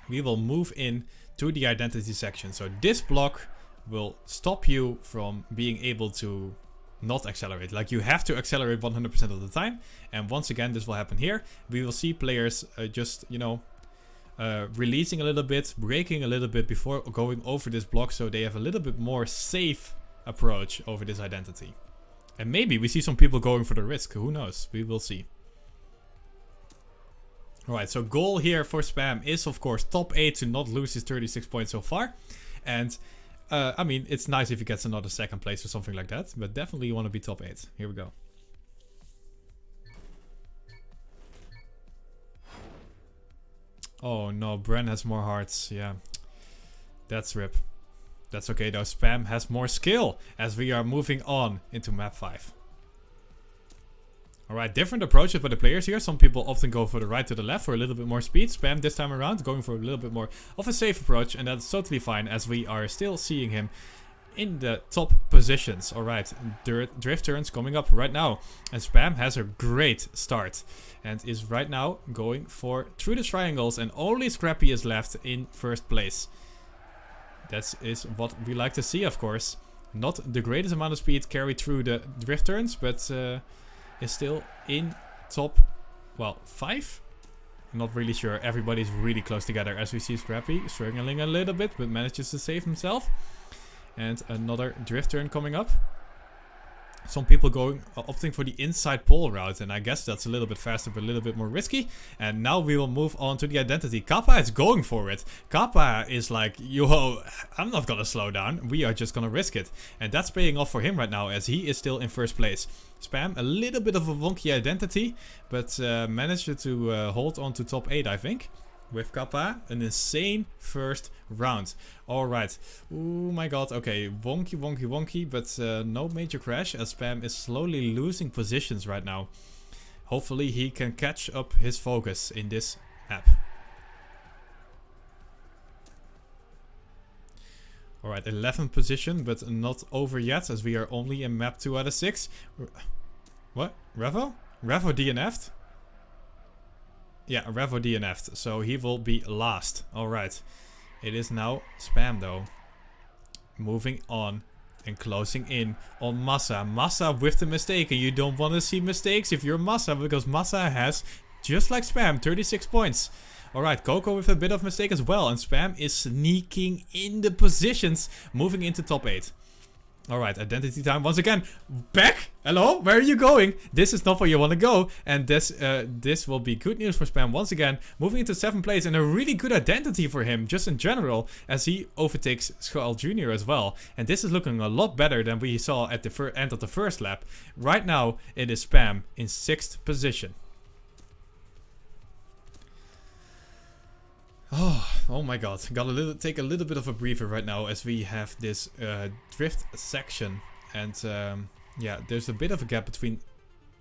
we will move in to the identity section. So this block will stop you from being able to not accelerate. Like, you have to accelerate 100% of the time. And once again, this will happen here. We will see players just, you know, releasing a little bit, braking a little bit before going over this block, so they have a little bit more safe approach over this identity. And maybe we see some people going for the risk. Who knows? We will see. Alright, so goal here for Spam is, of course, top 8 to not lose his 36 points so far. And, I mean, it's nice if he gets another second place or something like that. But definitely you want to be top 8. Here we go. Oh no, Bren has more hearts. Yeah, that's rip. That's okay though. Spam has more skill as we are moving on into map 5. Alright, different approaches by the players here. Some people often go for the right to the left for a little bit more speed. Spam this time around going for a little bit more of a safe approach, and that's totally fine as we are still seeing him in the top positions. Alright, drift turns coming up right now, and Spam has a great start and is right now going for through the triangles, and only Scrappy is left in first place. That is what we like to see, of course. Not the greatest amount of speed carried through the drift turns, but is still in top, well, 5? I'm not really sure. Everybody's really close together as we see Scrappy struggling a little bit, but manages to save himself. And another drift turn coming up. Some people opting for the inside pole route, and I guess that's a little bit faster but a little bit more risky. And now we will move on to the identity. Kappa is going for it. Kappa is like, yo, I'm not gonna slow down. We are just gonna risk it. And that's paying off for him right now as he is still in first place. Spam, a little bit of a wonky identity, but managed to hold on to top 8, I think. with Kappa. An insane first round. Alright. Oh my god. Okay. Wonky, wonky, wonky. But no major crash as Spam is slowly losing positions right now. Hopefully he can catch up his focus in this map. Alright, 11th position, but not over yet, as we are only in map 2 out of 6. What? Revo? Revo DNF'd? Yeah, Revo DNF'd, so he will be last. Alright. It is now Spam, though. Moving on and closing in on Massa. Massa with the mistake, and you don't want to see mistakes if you're Massa, because Massa has, just like Spam, 36 points. Alright, Coco with a bit of mistake as well. And Spam is sneaking in the positions, moving into top 8. Alright, identity time once again. Back? Hello? Where are you going? This is not where you want to go. And this will be good news for Spam once again. Moving into 7th place and a really good identity for him, just in general, as he overtakes Skull Jr. as well. And this is looking a lot better than we saw at the end of the first lap. Right now, it is Spam in 6th position. Oh my god, gotta take a little bit of a breather right now as we have this drift section. And yeah, there's a bit of a gap between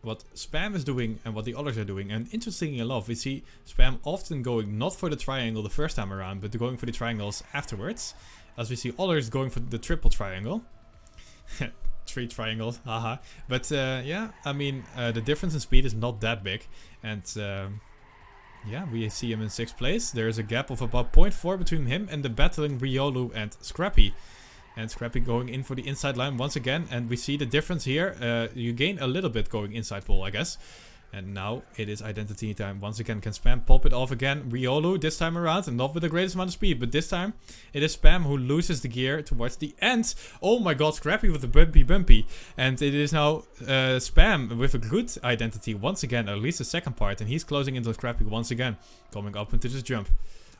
what Spam is doing and what the others are doing. And interestingly enough, we see Spam often going not for the triangle the first time around, but going for the triangles afterwards. As we see others going for the triple triangle. 3 triangles, haha. But yeah, I mean, the difference in speed is not that big. And yeah, we see him in 6th place. There is a gap of about 0.4 between him and the battling Riolu and Scrappy. And Scrappy going in for the inside line once again. And we see the difference here. You gain a little bit going inside pole, I guess. And now it is identity time. Once again, can Spam pop it off again? Riolu this time around, and not with the greatest amount of speed. But this time, it is Spam who loses the gear towards the end. Oh my god, Scrappy with the bumpy. And it is now Spam with a good identity once again, at least the second part. And he's closing into Scrappy once again, coming up into this jump.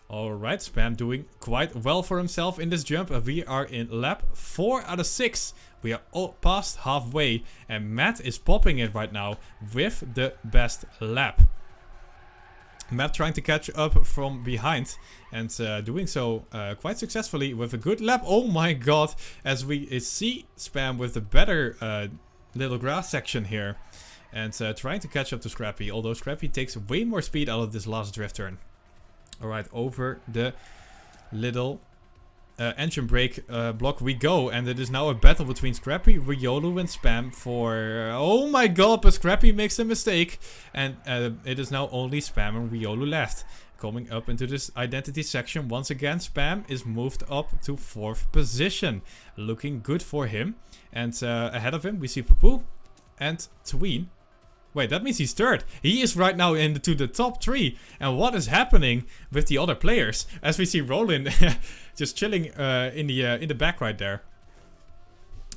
Alright, Spam doing quite well for himself in this jump. We are in lap 4 out of 6. We are past halfway. And Matt is popping it right now with the best lap. Matt trying to catch up from behind. And doing so quite successfully with a good lap. Oh my god. As we see Spam with the better little grass section here. And trying to catch up to Scrappy. Although Scrappy takes way more speed out of this last drift turn. Alright, over the little engine brake block we go. And it is now a battle between Scrappy, Riolu and Spam for... oh my god, but Scrappy makes a mistake. And it is now only Spam and Riolu left. Coming up into this identity section. Once again, Spam is moved up to 4th position. Looking good for him. And ahead of him, we see Papu and Tween. Wait, that means he's 3rd. He is right now into the top 3. And what is happening with the other players? As we see Roland just chilling in the back right there.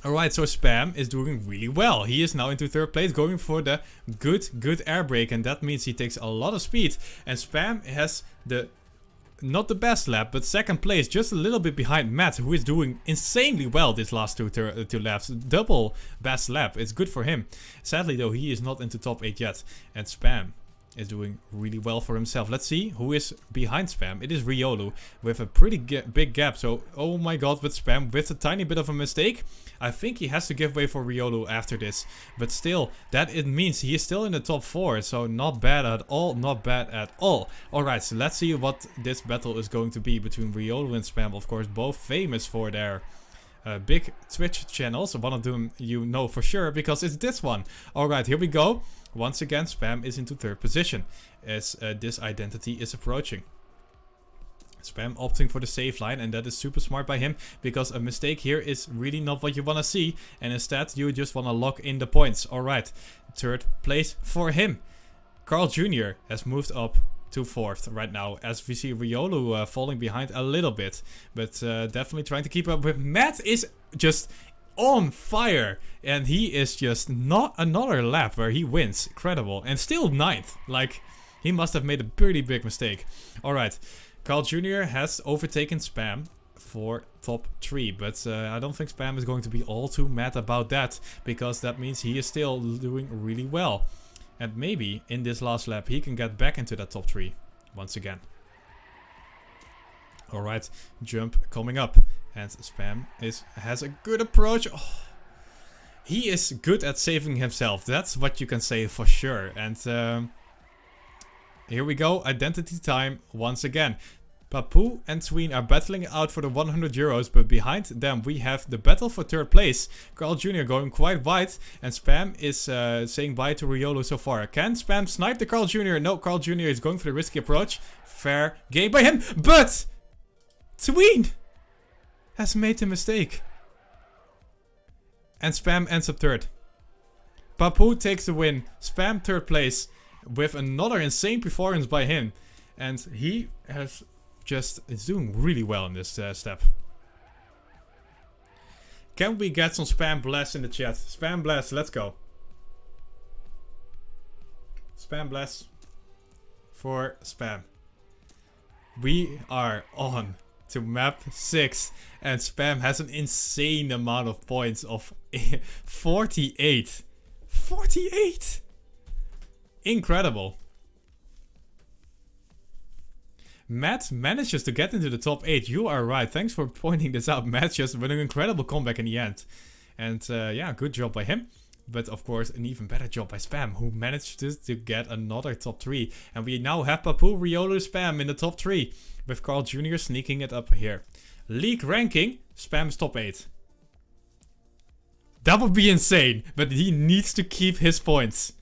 Alright, so Spam is doing really well. He is now into 3rd place, going for the good air brake. And that means he takes a lot of speed. And Spam has the... not the best lap, but 2nd place, just a little bit behind Matt, who is doing insanely well this last two laps. Double best lap, it's good for him. Sadly though, he is not into top 8 yet. And Spam is doing really well for himself. Let's see who is behind Spam. It is Riolu with a pretty big gap. So, oh my god, with Spam, with a tiny bit of a mistake, I think he has to give way for Riolu after this. But still, that it means he is still in the top 4. So not bad at all, not bad at all. Alright, so let's see what this battle is going to be between Riolu and Spam. Of course, both famous for their big Twitch channels. One of them you know for sure, because it's this one. Alright, here we go. Once again, Spam is into 3rd position as this identity is approaching. Spam opting for the safe line, and that is super smart by him, because a mistake here is really not what you want to see, and instead you just want to lock in the points. Alright, 3rd place for him. Carl Jr. has moved up to 4th right now, as we see Riolu falling behind a little bit, but definitely trying to keep up with Matt. Is just on fire, and he is just not another lap where he wins. Incredible. And still 9th. Like, he must have made a pretty big mistake. Alright, Carl Jr. has overtaken Spam for top 3, but I don't think Spam is going to be all too mad about that, because that means he is still doing really well. And maybe in this last lap he can get back into that top 3 once again. Alright, jump coming up. And Spam has a good approach. Oh, he is good at saving himself. That's what you can say for sure. And here we go. Identity time once again. Papu and Tween are battling out for the 100 euros, but behind them we have the battle for third place. Carl Jr. going quite wide, and Spam is saying bye to Riolo so far. Can Spam snipe the Carl Jr.? No, Carl Jr. is going for the risky approach. Fair game by him, but Tween has made a mistake. And Spam ends up third. Papu takes the win. Spam third place with another insane performance by him. And he has is doing really well in this step. Can we get some Spam Blast in the chat? Spam Blast, let's go. Spam Blast for Spam. We are on to map 6 and Spam has an insane amount of points of 48. 48! Incredible. Matt manages to get into the top 8. You are right. Thanks for pointing this out. Matt just with an incredible comeback in the end. And yeah, good job by him. But of course, an even better job by Spam, who managed to get another top 3. And we now have Papu, Riolo, Spam in the top 3. With Carl Jr. sneaking it up here. League ranking, Spam's top 8. That would be insane. But he needs to keep his points.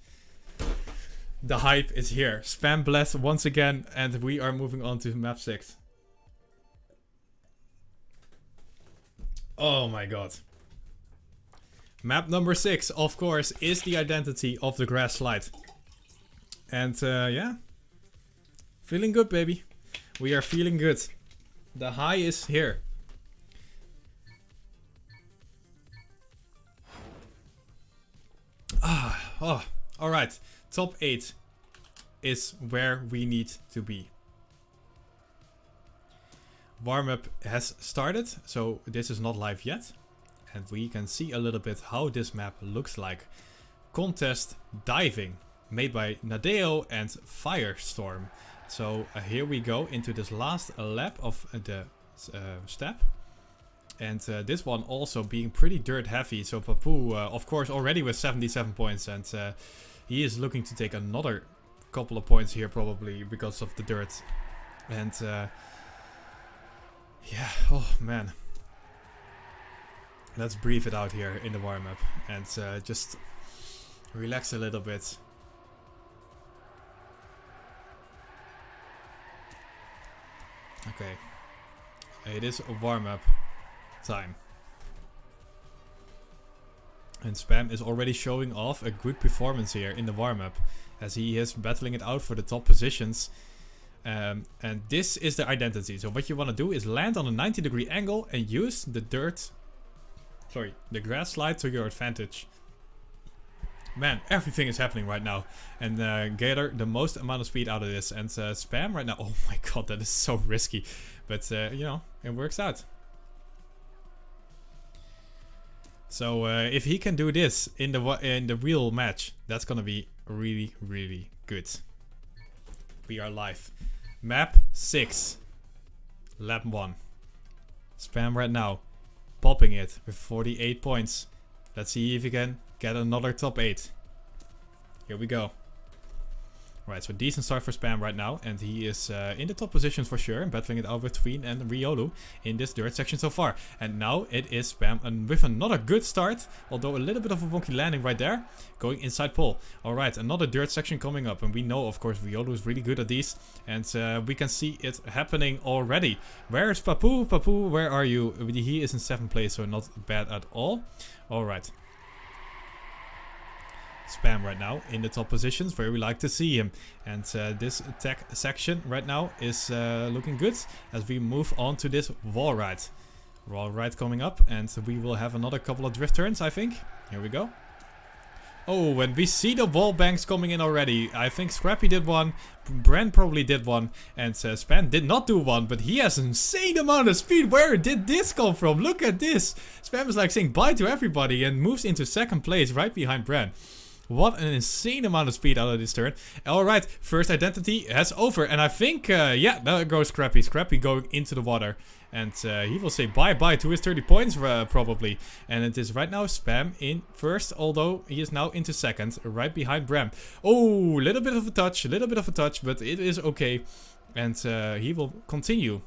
The hype is here. Spam Blast once again, and we are moving on to map 6. Oh my god. Map number 6, of course, is the identity of the grass slide. And yeah. Feeling good, baby. We are feeling good. The high is here. Oh, alright. Top 8 is where we need to be. Warm-up has started, so this is not live yet. And we can see a little bit how this map looks like. Contest diving, made by Nadeo and Firestorm. So here we go into this last lap of the step. And this one also being pretty dirt heavy. So Papu, of course, already with 77 points. And he is looking to take another couple of points here probably because of the dirt. And yeah, oh man. Let's breathe it out here in the warm-up and just relax a little bit. Okay, it is a warm-up time. And Spam is already showing off a good performance here in the warm-up, as he is battling it out for the top positions. And this is the identity. So what you want to do is land on a 90-degree angle and use the the grass slide to your advantage. Man, everything is happening right now. And gather the most amount of speed out of this. And Spam right now, oh my god, that is so risky. But you know, it works out. So if he can do this in the real match, that's gonna be really, really good. We are live. Map 6. Lap 1. Spam right now. Popping it with 48 points. Let's see if he can get another top 8. Here we go. Right, so decent start for Spam right now. And he is in the top positions for sure. And battling it out with Tween and Riolu in this dirt section so far. And now it is Spam with another good start. Although a little bit of a wonky landing right there. Going inside pole. Alright, another dirt section coming up. And we know, of course, Riolu is really good at these. And we can see it happening already. Where is Papu? Papu, where are you? He is in 7th place, so not bad at all. Alright. Spam right now in the top positions where we like to see him. And this attack section right now is looking good as we move on to this wall ride. Wall ride coming up, and we will have another couple of drift turns, I think. Here we go. Oh, and we see the wall banks coming in already. I think Scrappy did one, Brent probably did one, and Spam did not do one, but he has an insane amount of speed. Where did this come from? Look at this. Spam is like saying bye to everybody and moves into 2nd place right behind Brent. What an insane amount of speed out of this turn. Alright, first identity has over. And I think, yeah, there goes Scrappy. Scrappy going into the water. And he will say bye-bye to his 30 points, probably. And it is right now Spam in first, although he is now into second, right behind Bram. Oh, little bit of a touch, but it is okay. And he will continue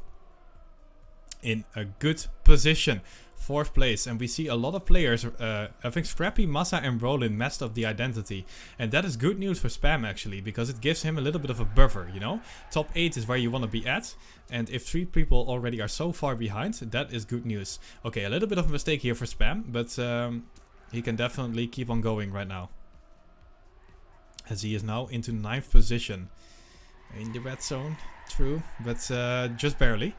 in a good position. 4th place, and we see a lot of players, I think Scrappy, Massa and Roland messed up the identity. And that is good news for Spam actually, because it gives him a little bit of a buffer, you know. Top 8 is where you want to be at, and if 3 people already are so far behind, that is good news. Okay, a little bit of a mistake here for Spam, but he can definitely keep on going right now. As he is now into 9th position. In the red zone, true, but just barely.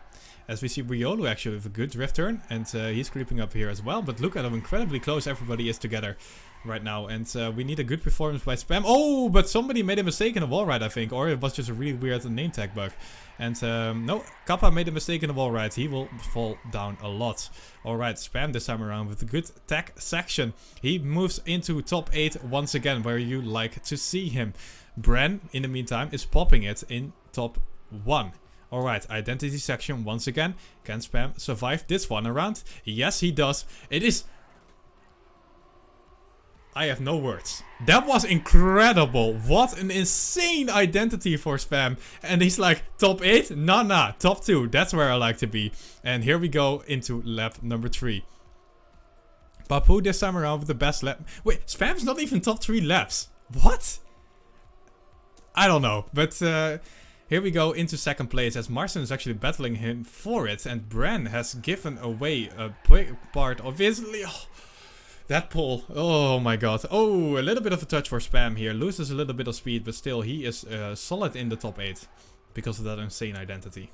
As we see Riolu actually with a good drift turn, and he's creeping up here as well. But look at how incredibly close everybody is together right now. And we need a good performance by Spam. Oh, but somebody made a mistake in the wall ride, I think. Or it was just a really weird name tag bug. And no, Kappa made a mistake in the wall ride. He will fall down a lot. Alright, Spam this time around with a good tag section. He moves into top 8 once again, where you like to see him. Bren, in the meantime, is popping it in top 1. Alright, identity section once again. Can Spam survive this one around? Yes, he does. It is... I have no words. That was incredible. What an insane identity for Spam. And he's like, top 8? Nah, top 2. That's where I like to be. And here we go into lap number 3. Papu this time around with the best lap. Wait, Spam's not even top 3 laps. What? I don't know, but... here we go into 2nd place as Marcin is actually battling him for it. And Bran has given away a part of his... Oh, that pull. Oh my god. Oh, a little bit of a touch for Spam here. Loses a little bit of speed, but still he is solid in the top 8. Because of that insane identity.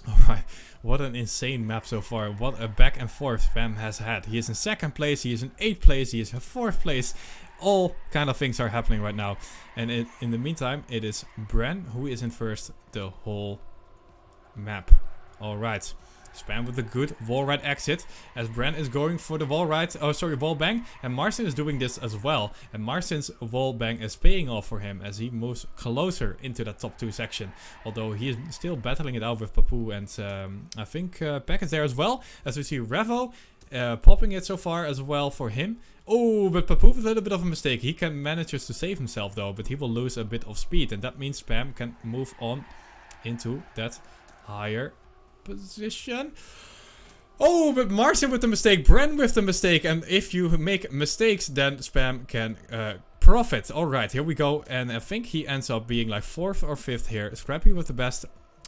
Alright, what an insane map so far. What a back and forth Spam has had. He is in 2nd place, he is in 8th place, he is in 4th place. All kind of things are happening right now. And in the meantime, it is Bran who is in first the whole map. Alright. Spam with a good wall ride exit. As Bran is going for the wall ride. Oh, sorry, wall bang. And Marcin is doing this as well. And Marcin's wall bang is paying off for him as he moves closer into that top 2 section. Although he is still battling it out with Papu. And I think Peck is there as well. As we see Revo popping it so far as well for him. Oh, but Papu with a little bit of a mistake. He can manages to save himself though, but he will lose a bit of speed. And that means Spam can move on into that higher position. Oh, but Marcin with the mistake, Bren with the mistake. And if you make mistakes, then Spam can profit. Alright, here we go. And I think he ends up being like 4th or 5th here. Scrappy with the best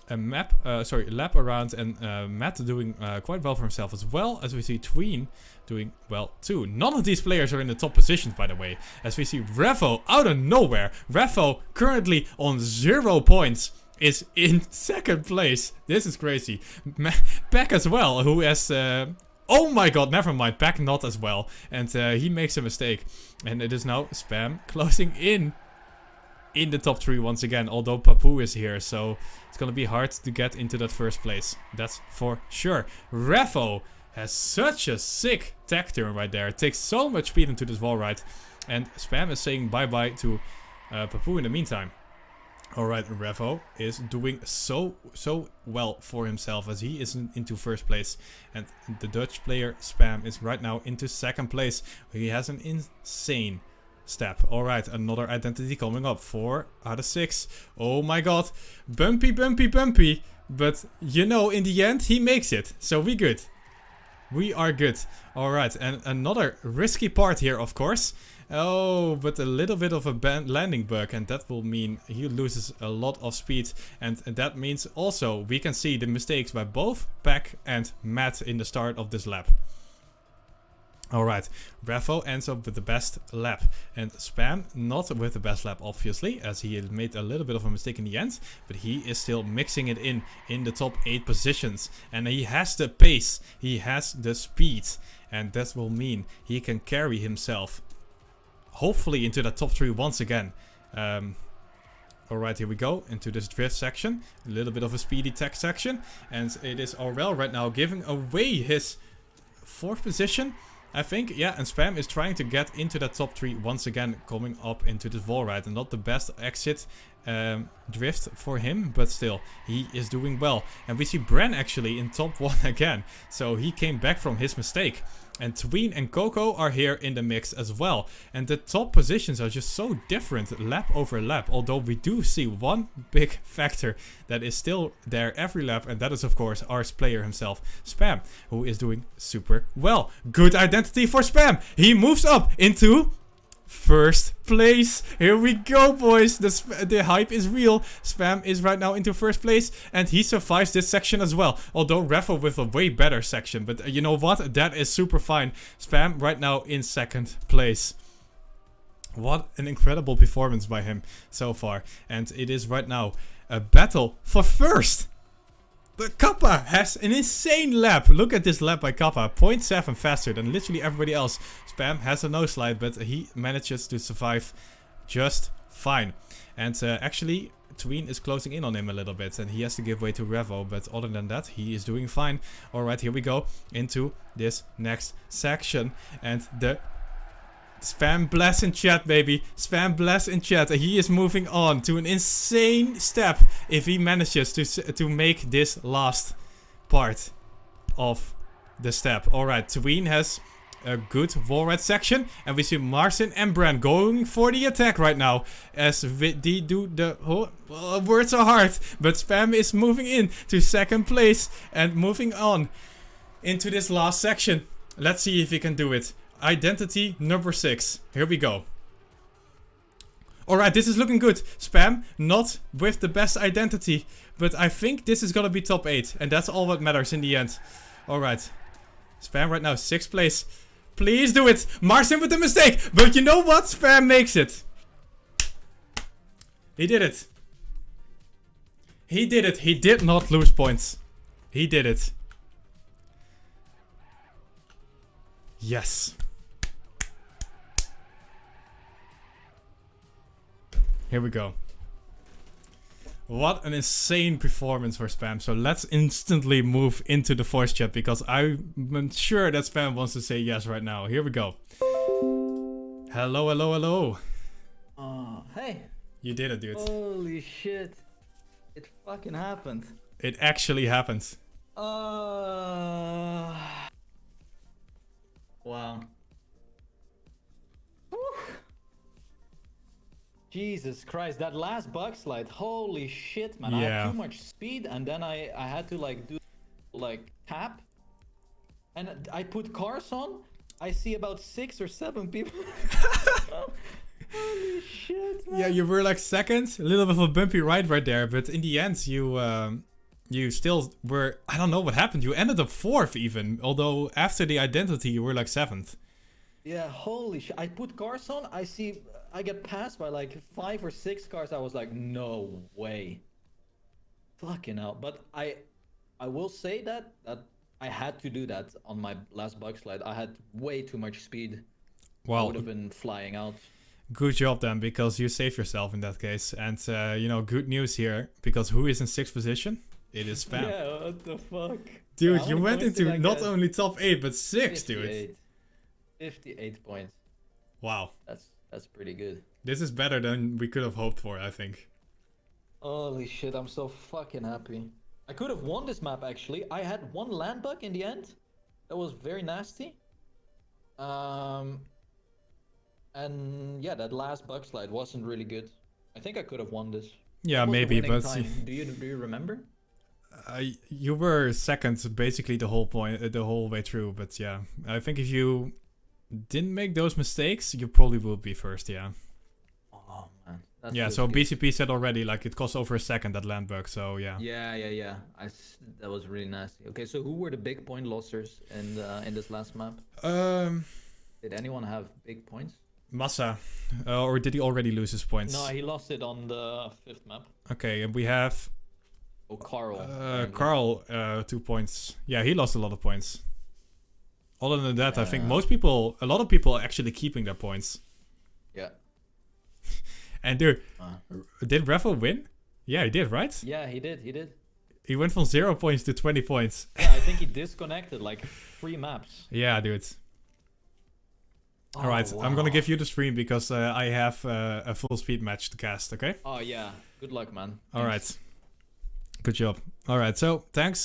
lap around, and Matt doing quite well for himself as well, as we see Tween doing well too. None of these players are in the top positions, by the way, as we see Revo out of nowhere. Revo currently on 0 points is in 2nd place. This is crazy. Peck as well, who has oh my god, never mind, Peck not as well, and he makes a mistake, and it is now Spam closing in the top 3 once again, although Papu is here, so it's gonna be hard to get into that 1st place. That's for sure. Revo has such a sick tech turn right there. It takes so much speed into this wall ride. And Spam is saying bye-bye to Papu in the meantime. Alright, Revo is doing so well for himself as he is into 1st place. And the Dutch player Spam is right now into 2nd place. He has an insane step. Alright, another identity coming up. 4 out of 6. Oh my god. Bumpy. But, you know, in the end, he makes it. So we good. We are good. Alright, and another risky part here, of course. Oh, but a little bit of a landing bug, and that will mean he loses a lot of speed. And that means also we can see the mistakes by both Peck and Matt in the start of this lap. Alright, Revo ends up with the best lap, and Spam not with the best lap obviously, as he made a little bit of a mistake in the end, but he is still mixing it in the top 8 positions, and he has the pace, he has the speed, and that will mean he can carry himself hopefully into the top 3 once again. Alright, here we go into this drift section, a little bit of a speedy tech section, and it is Aurel right now giving away his 4th position. I think, yeah, and Spam is trying to get into that top 3 once again, coming up into this wall ride. And not the best exit drift for him, but still, he is doing well. And we see Bren actually in top 1 again. So he came back from his mistake. And Tween and Coco are here in the mix as well. And the top positions are just so different lap over lap. Although we do see one big factor that is still there every lap. And that is of course our player himself, Spam, who is doing super well. Good identity for Spam. He moves up into first place. Here we go, boys. The hype is real. Spam is right now into first place, and he survives this section as well. Although Raffle with a way better section, but you know what? That is super fine. Spam right now in second place. What an incredible performance by him so far. And it is right now a battle for first. But Kappa has an insane lap. Look at this lap by Kappa. 0.7 faster than literally everybody else. Spam has a no slide, but he manages to survive just fine. And actually, Tween is closing in on him a little bit. And he has to give way to Revo. But other than that, he is doing fine. Alright, here we go into this next section. And the Spam bless in chat, baby. Spam bless in chat. He is moving on to an insane step if he manages to make this last part of the step. Alright, Tween has a good wall ride section. And we see Marcin and Bran going for the attack right now. As they do the... words are hard. But Spam is moving in to second place. And moving on into this last section. Let's see if he can do it. Identity number 6. Here we go. Alright, this is looking good. Spam, not with the best identity. But I think this is gonna be top 8. And that's all what matters in the end. Alright. Spam right now, 6th place. Please do it. Marcin with the mistake. But you know what? Spam makes it. He did it. He did it. He did not lose points. He did it. Yes. Here we go. What an insane performance for Spam. So let's instantly move into the voice chat because I'm sure that Spam wants to say yes right now. Here we go. Hello, hello, hello. Hey. You did it, dude. Holy shit. It fucking happened. It actually happened. Wow. Whew. Jesus Christ, that last bug slide, holy shit, man. Yeah. I had too much speed and then I had to like do like tap. And I put cars on. I see about 6 or 7 people. Holy shit, man. Yeah, you were like second. A little bit of a bumpy ride right there. But in the end, you still were... I don't know what happened. You ended up 4th even. Although after the identity, you were like 7th. Yeah, holy shit. I put cars on. I get passed by like 5 or 6 cars. I was like, no way. Fucking hell. But I will say that I had to do that on my last bug slide. I had way too much speed. Well, I would have been flying out. Good job then, because you saved yourself in that case. And, you know, good news here. Because who is in 6th position? It is Spam. Yeah, what the fuck? Dude, How you many went points did into I not get? only top 8, but 6, 58. dude. 58 points. Wow. That's pretty good. This is better than we could have hoped for, I think. Holy shit, I'm so fucking happy. I could have won this map actually. I had one land bug in the end. That was very nasty. And yeah, that last bug slide wasn't really good. I think I could have won this. Yeah, What was the maybe, winning but... time? Do you remember? You were second basically the whole way through, but yeah, I think if you didn't make those mistakes, you probably would be first. Yeah. Oh man. That's Yeah. So BCP said already, like it cost over a second that land bug. So yeah. Yeah. That was really nasty. Okay, so who were the big point losers in this last map? Did anyone have big points? Massa, or did he already lose his points? No, he lost it on the 5th map. Okay, and we have Oh, Carl. Carl, 2 points. Yeah, he lost a lot of points. Other than that, I think a lot of people are actually keeping their points. Yeah. And dude, did Revo win? Yeah, he did, right? Yeah, he did. He went from 0 points to 20 points. Yeah, I think he disconnected like 3 maps. Yeah, dude. All right, I'm gonna give you the stream because I have a full speed match to cast. Okay. Oh yeah. Good luck, man. All Thanks. right. Good job. All right. So thanks